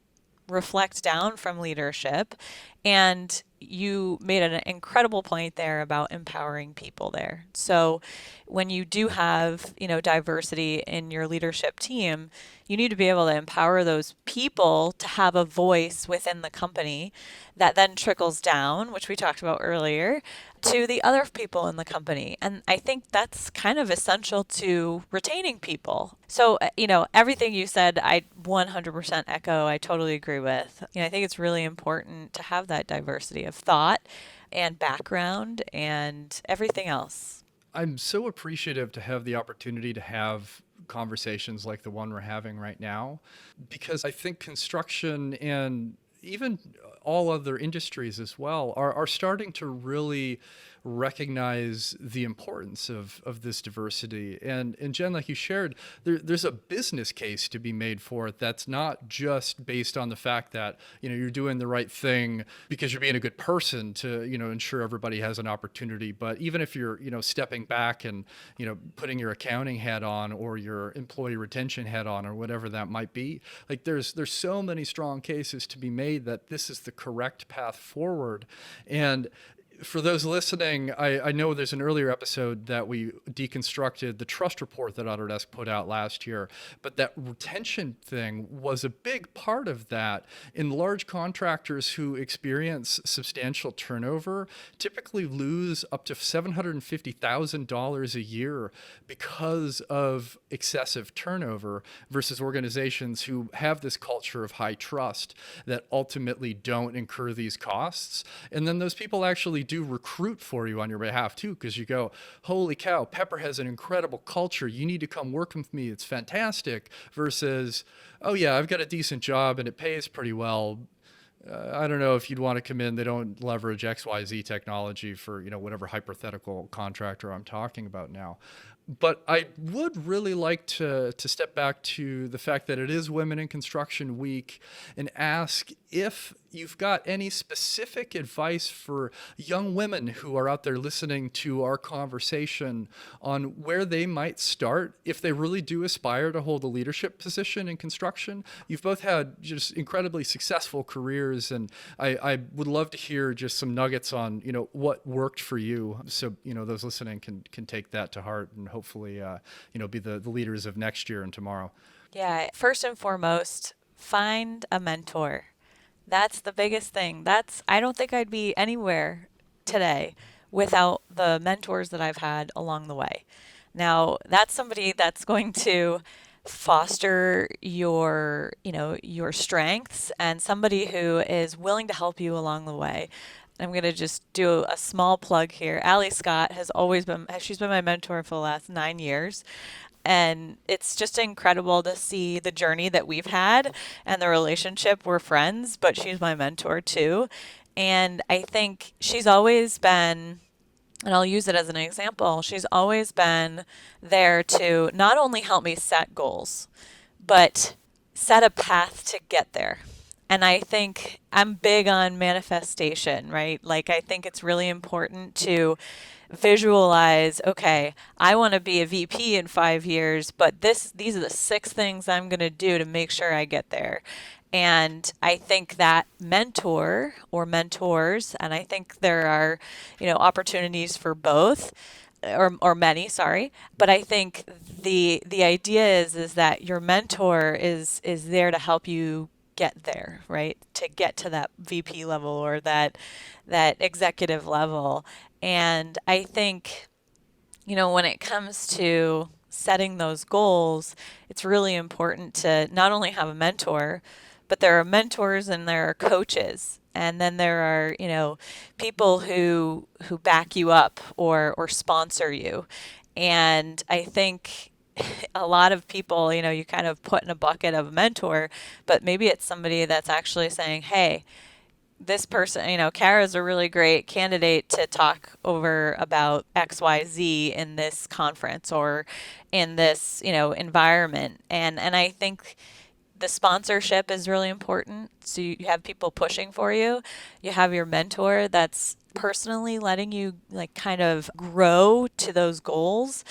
reflect down from leadership. And you made an incredible point there about empowering people there. So when you do have, diversity in your leadership team, you need to be able to empower those people to have a voice within the company that then trickles down, which we talked about earlier, to the other people in the company. And I think that's kind of essential to retaining people. So, everything you said, I 100% echo. I totally agree with. I think it's really important to have that diversity of thought and background and everything else. I'm so appreciative to have the opportunity to have conversations like the one we're having right now, because I think construction and even all other industries as well are starting to really recognize the importance of this diversity. And Jen, like you shared, there's a business case to be made for it that's not just based on the fact that, you're doing the right thing because you're being a good person to, ensure everybody has an opportunity. But even if you're, stepping back and, putting your accounting hat on or your employee retention hat on or whatever that might be, like there's so many strong cases to be made that this is the correct path forward. And for those listening, I know there's an earlier episode that we deconstructed the trust report that Autodesk put out last year, but that retention thing was a big part of that. In large contractors who experience substantial turnover typically lose up to $750,000 a year because of excessive turnover, versus organizations who have this culture of high trust that ultimately don't incur these costs. And then those people actually do recruit for you on your behalf too, because you go, holy cow, Pepper has an incredible culture. You need to come work with me. It's fantastic. Versus, oh yeah, I've got a decent job and it pays pretty well. I don't know if you'd want to come in. They don't leverage XYZ technology for, whatever hypothetical contractor I'm talking about now. But I would really like to step back to the fact that it is Women in Construction Week and ask if you've got any specific advice for young women who are out there listening to our conversation on where they might start if they really do aspire to hold a leadership position in construction. You've both had just incredibly successful careers, and I would love to hear just some nuggets on, what worked for you. So, those listening can take that to heart and hopefully, be the leaders of next year and tomorrow. Yeah, first and foremost, find a mentor. That's the biggest thing. I don't think I'd be anywhere today without the mentors that I've had along the way. Now, that's somebody that's going to foster your strengths, and somebody who is willing to help you along the way. I'm going to just do a small plug here. Allie Scott she's been my mentor for the last 9 years. And it's just incredible to see the journey that we've had and the relationship. We're friends, but she's my mentor too. And I think she's always been, and I'll use it as an example, she's always been there to not only help me set goals, but set a path to get there. And I think I'm big on manifestation, right? Like, I think it's really important to visualize, okay, I want to be a VP in 5 years, but these are the 6 things I'm going to do to make sure I get there. And I think that mentor or mentors, and I think there are, opportunities for both, or many, sorry. But I think the idea is that your mentor is there to help you get there, right? To get to that VP level or that executive level. And I think, when it comes to setting those goals, it's really important to not only have a mentor, but there are mentors and there are coaches. And then there are, people who back you up or sponsor you. And I think a lot of people, you kind of put in a bucket of a mentor, but maybe it's somebody that's actually saying, hey, this person, Kara's a really great candidate to talk over about XYZ in this conference or in this, environment. And I think the sponsorship is really important. So you have people pushing for you. You have your mentor that's personally letting you like kind of grow to those goals.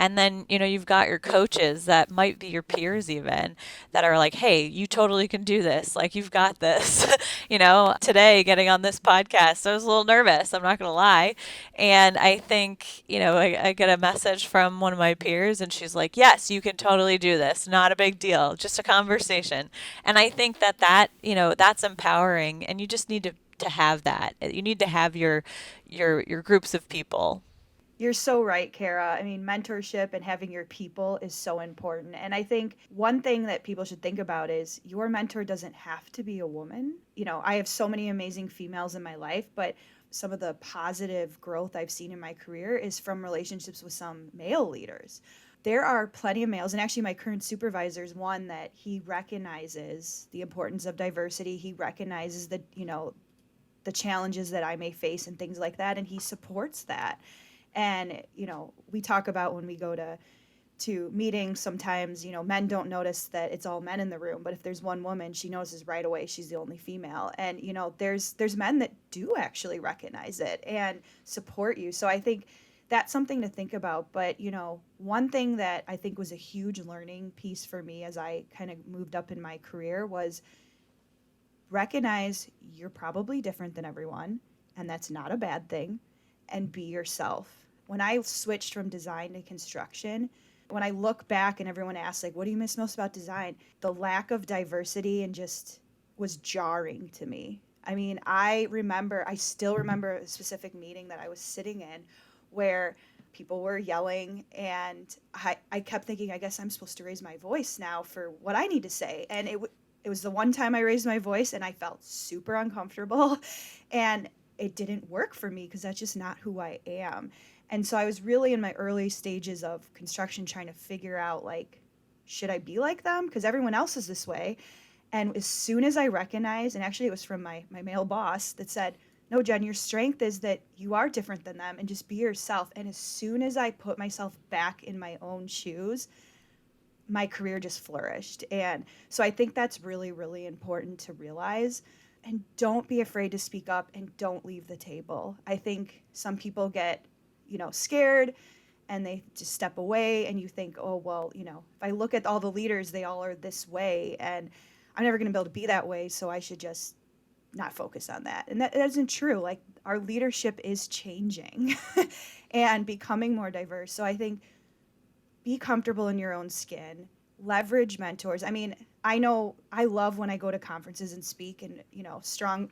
And then, you've got your coaches that might be your peers even that are like, hey, you totally can do this. Like, you've got this. Today getting on this podcast, I was a little nervous. I'm not going to lie. And I think, I get a message from one of my peers and she's like, yes, you can totally do this. Not a big deal. Just a conversation. And I think that's empowering, and you just need to have that. You need to have your groups of people. You're so right, Kara. I mean, mentorship and having your people is so important. And I think one thing that people should think about is your mentor doesn't have to be a woman. I have so many amazing females in my life, but some of the positive growth I've seen in my career is from relationships with some male leaders. There are plenty of males, and actually my current supervisor is one that he recognizes the importance of diversity. He recognizes the challenges that I may face and things like that, and he supports that. And, we talk about when we go to meetings, sometimes, men don't notice that it's all men in the room, but if there's one woman, she notices right away she's the only female. And, there's men that do actually recognize it and support you. So I think that's something to think about. But, one thing that I think was a huge learning piece for me as I kind of moved up in my career was recognize you're probably different than everyone, and that's not a bad thing, and be yourself. When I switched from design to construction, when I look back and everyone asks, like, what do you miss most about design? The lack of diversity and just was jarring to me. I mean, I still remember a specific meeting that I was sitting in where people were yelling, and I kept thinking, I guess I'm supposed to raise my voice now for what I need to say. And it was the one time I raised my voice and I felt super uncomfortable, and it didn't work for me because that's just not who I am. And so I was really in my early stages of construction trying to figure out, like, should I be like them? Because everyone else is this way. And as soon as I recognized, and actually it was from my male boss that said, no, Jen, your strength is that you are different than them and just be yourself. And as soon as I put myself back in my own shoes, my career just flourished. And so I think that's really, really important to realize. And don't be afraid to speak up and don't leave the table. I think some people get, scared and they just step away, and you think, oh, well, if I look at all the leaders, they all are this way and I'm never going to be able to be that way. So I should just not focus on that. And that isn't true. Like, our leadership is changing and becoming more diverse. So I think be comfortable in your own skin, leverage mentors. I mean, I know I love when I go to conferences and speak, and, strong,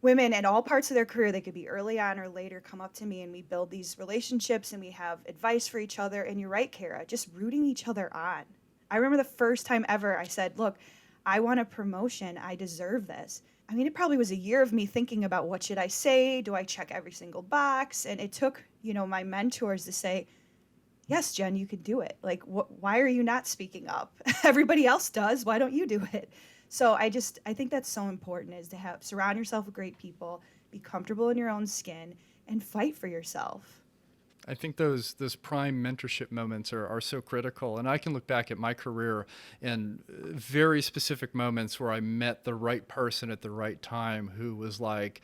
women at all parts of their career, they could be early on or later, come up to me and we build these relationships and we have advice for each other. And you're right, Kara, just rooting each other on. I remember the first time ever I said, look, I want a promotion. I deserve this. I mean, it probably was a year of me thinking about what should I say? Do I check every single box? And it took, my mentors to say, yes, Jen, you can do it. Like, why are you not speaking up? Everybody else does. Why don't you do it? So I think that's so important, is to surround yourself with great people, be comfortable in your own skin, and fight for yourself. I think those prime mentorship moments are so critical. And I can look back at my career and very specific moments where I met the right person at the right time who was like,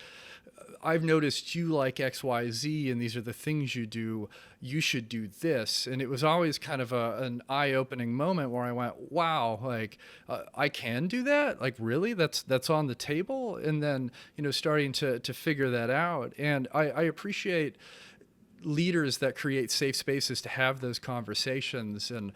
I've noticed you like XYZ and these are the things you do. You should do this. And it was always kind of an eye-opening moment where I went, wow, like I can do that? Like, really? That's on the table? And then, starting to figure that out. And I appreciate leaders that create safe spaces to have those conversations, and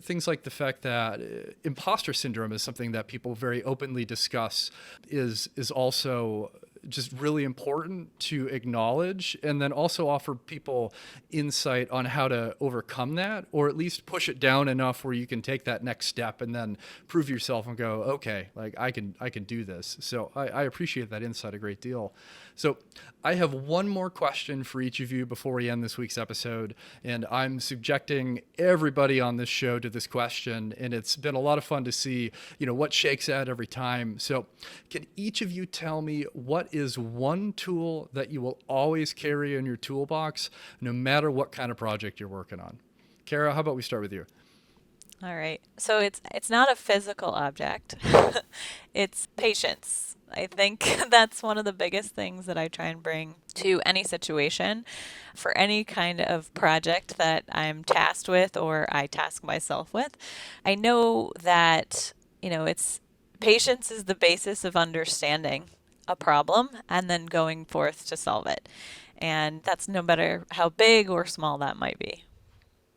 things like the fact that imposter syndrome is something that people very openly discuss is also just really important to acknowledge, and then also offer people insight on how to overcome that, or at least push it down enough where you can take that next step and then prove yourself and go, okay, like I can do this. So I appreciate that insight a great deal. So I have one more question for each of you before we end this week's episode, and I'm subjecting everybody on this show to this question, and it's been a lot of fun to see, what shakes out every time. So can each of you tell me what is one tool that you will always carry in your toolbox, no matter what kind of project you're working on? Kara, how about we start with you? All right. So it's not a physical object. It's patience. I think that's one of the biggest things that I try and bring to any situation for any kind of project that I'm tasked with or I task myself with. I know that, it's patience is the basis of understanding a problem and then going forth to solve it. And that's no matter how big or small that might be.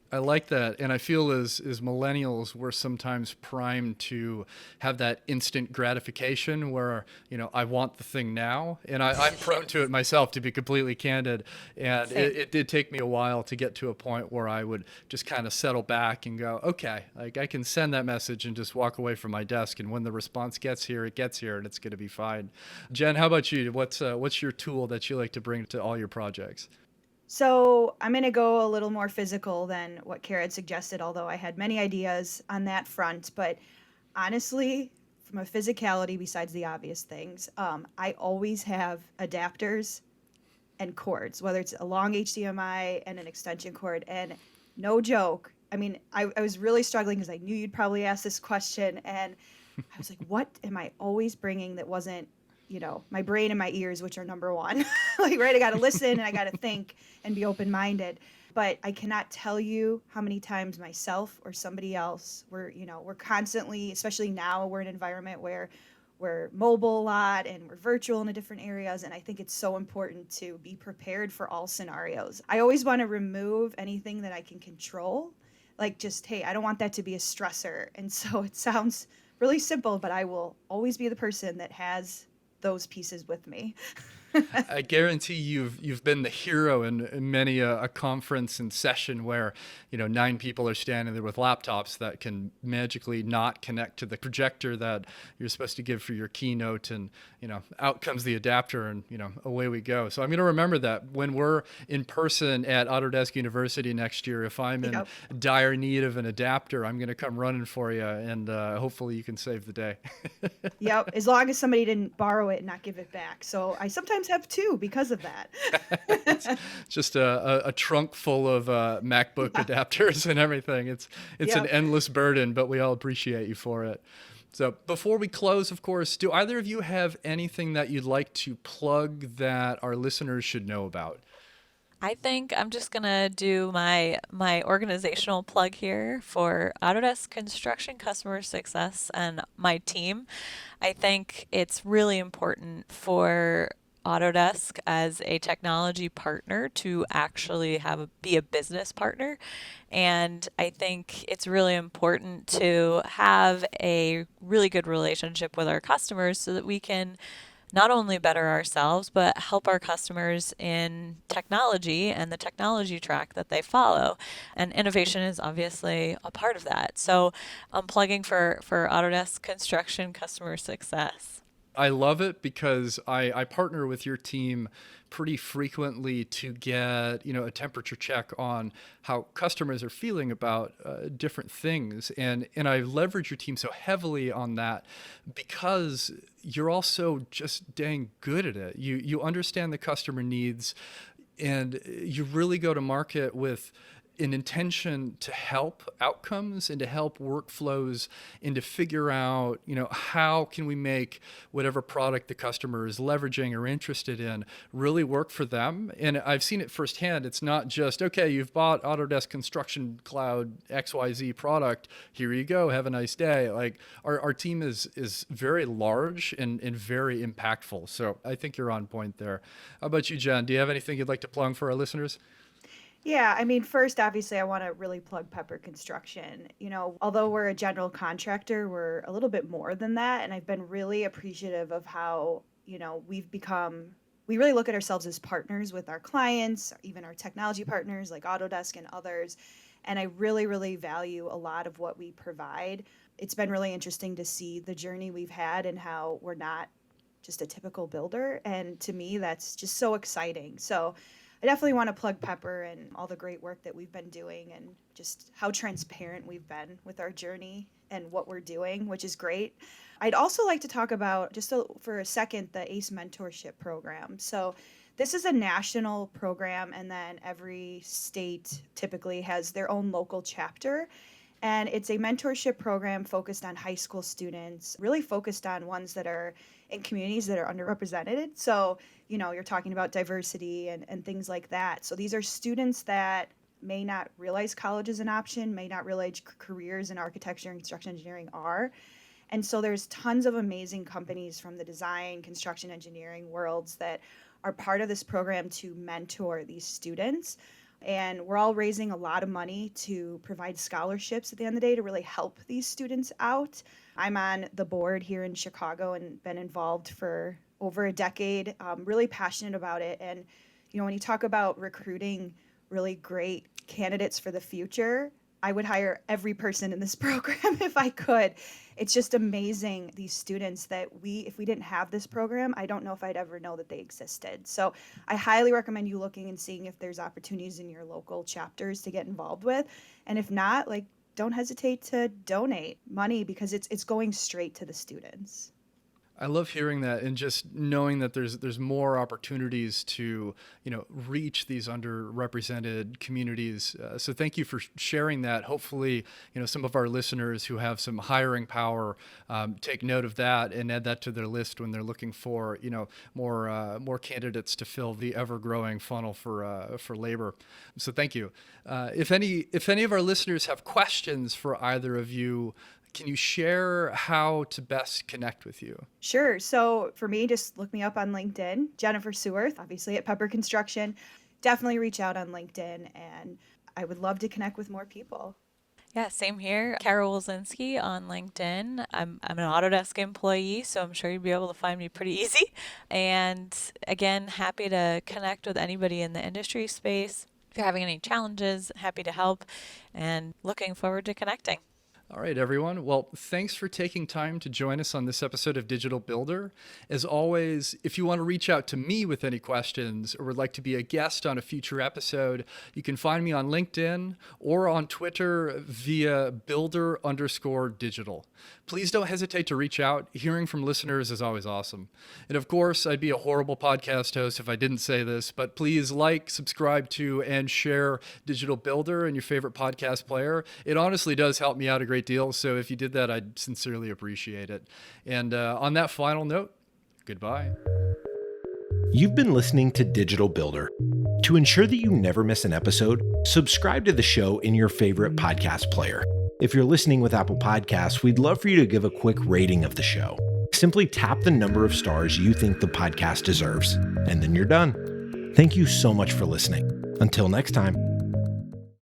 I like that. And I feel as millennials, we're sometimes primed to have that instant gratification where, I want the thing now. And I'm prone to it myself, to be completely candid. And it did take me a while to get to a point where I would just kind of settle back and go, okay, like I can send that message and just walk away from my desk. And when the response gets here, it gets here and it's going to be fine. Jen, how about you? What's your tool that you like to bring to all your projects? So I'm going to go a little more physical than what Kara had suggested, although I had many ideas on that front. But honestly, from a physicality, besides the obvious things, I always have adapters and cords, whether it's a long HDMI and an extension cord. And no joke, I mean, I was really struggling because I knew you'd probably ask this question. And I was like, what am I always bringing that wasn't, my brain and my ears, which are number one. Like, right, I got to listen and I got to think and be open-minded. But I cannot tell you how many times myself or somebody else, we're constantly, especially now, we're in an environment where we're mobile a lot and we're virtual in different areas. And I think it's so important to be prepared for all scenarios. I always want to remove anything that I can control. Like, just, hey, I don't want that to be a stressor. And so it sounds really simple, but I will always be the person that has those pieces with me. I guarantee you've been the hero in many a conference and session where 9 people are standing there with laptops that can magically not connect to the projector that you're supposed to give for your keynote, and out comes the adapter, and away we go. So I'm going to remember that when we're in person at Autodesk University next year. If I'm in dire need of an adapter, I'm going to come running for you, and hopefully you can save the day. Yep, as long as somebody didn't borrow it and not give it back. So I sometimes have 2 because of that. It's just a trunk full of MacBook adapters and everything. It's an endless burden, but we all appreciate you for it. So before we close, of course, do either of you have anything that you'd like to plug that our listeners should know about? I think I'm just gonna do my organizational plug here for Autodesk Construction Customer Success and my team. I think it's really important for Autodesk as a technology partner to actually be a business partner. And I think it's really important to have a really good relationship with our customers so that we can not only better ourselves, but help our customers in technology and the technology track that they follow. And innovation is obviously a part of that. So I'm plugging for Autodesk Construction Customer Success. I love it because I partner with your team pretty frequently to get, a temperature check on how customers are feeling about different things. And I leverage your team so heavily on that because you're also just dang good at it. You understand the customer needs, and you really go to market with an intention to help outcomes and to help workflows and to figure out, how can we make whatever product the customer is leveraging or interested in really work for them. And I've seen it firsthand. It's not just, okay, you've bought Autodesk Construction Cloud XYZ product. Here you go. Have a nice day. Like our team is very large and very impactful. So I think you're on point there. How about you, Jen? Do you have anything you'd like to plug for our listeners? Yeah, I mean, first, obviously, I want to really plug Pepper Construction. Although we're a general contractor, we're a little bit more than that. And I've been really appreciative of how, we really look at ourselves as partners with our clients, even our technology partners like Autodesk and others. And I really, really value a lot of what we provide. It's been really interesting to see the journey we've had and how we're not just a typical builder. And to me, that's just so exciting. So I definitely want to plug Pepper and all the great work that we've been doing and just how transparent we've been with our journey and what we're doing, which is great. I'd also like to talk about, for a second, the ACE mentorship program. So this is a national program, and then every state typically has their own local chapter. And it's a mentorship program focused on high school students, really focused on ones that are in communities that are underrepresented. So, you're talking about diversity and things like that. So these are students that may not realize college is an option, may not realize careers in architecture and construction engineering are. And so there's tons of amazing companies from the design, construction, engineering worlds that are part of this program to mentor these students. And we're all raising a lot of money to provide scholarships at the end of the day to really help these students out. I'm on the board here in Chicago and been involved for over a decade, really passionate about it. And, when you talk about recruiting really great candidates for the future, I would hire every person in this program if I could. It's just amazing, these students that if we didn't have this program, I don't know if I'd ever know that they existed. So I highly recommend you looking and seeing if there's opportunities in your local chapters to get involved with. And if not, don't hesitate to donate money because it's going straight to the students. I love hearing that, and just knowing that there's more opportunities to reach these underrepresented communities. So thank you for sharing that. Hopefully, some of our listeners who have some hiring power take note of that and add that to their list when they're looking for more candidates to fill the ever-growing funnel for labor. So thank you. If any of our listeners have questions for either of you, can you share how to best connect with you? Sure. So for me, just look me up on LinkedIn, Jennifer Seworth, obviously at Pepper Construction. Definitely reach out on LinkedIn, and I would love to connect with more people. Yeah, same here. Carol Wilczynski on LinkedIn. I'm an Autodesk employee, so I'm sure you'd be able to find me pretty easy. And again, happy to connect with anybody in the industry space. If you're having any challenges, happy to help, and looking forward to connecting. All right, everyone. Well, thanks for taking time to join us on this episode of Digital Builder. As always, if you want to reach out to me with any questions or would like to be a guest on a future episode, you can find me on LinkedIn or on Twitter via builder_digital. Please don't hesitate to reach out. Hearing from listeners is always awesome. And of course, I'd be a horrible podcast host if I didn't say this, but please subscribe to, and share Digital Builder in your favorite podcast player. It honestly does help me out a great deal. So if you did that, I'd sincerely appreciate it. And on that final note, goodbye. You've been listening to Digital Builder. To ensure that you never miss an episode, subscribe to the show in your favorite podcast player. If you're listening with Apple Podcasts, we'd love for you to give a quick rating of the show. Simply tap the number of stars you think the podcast deserves, and then you're done. Thank you so much for listening. Until next time.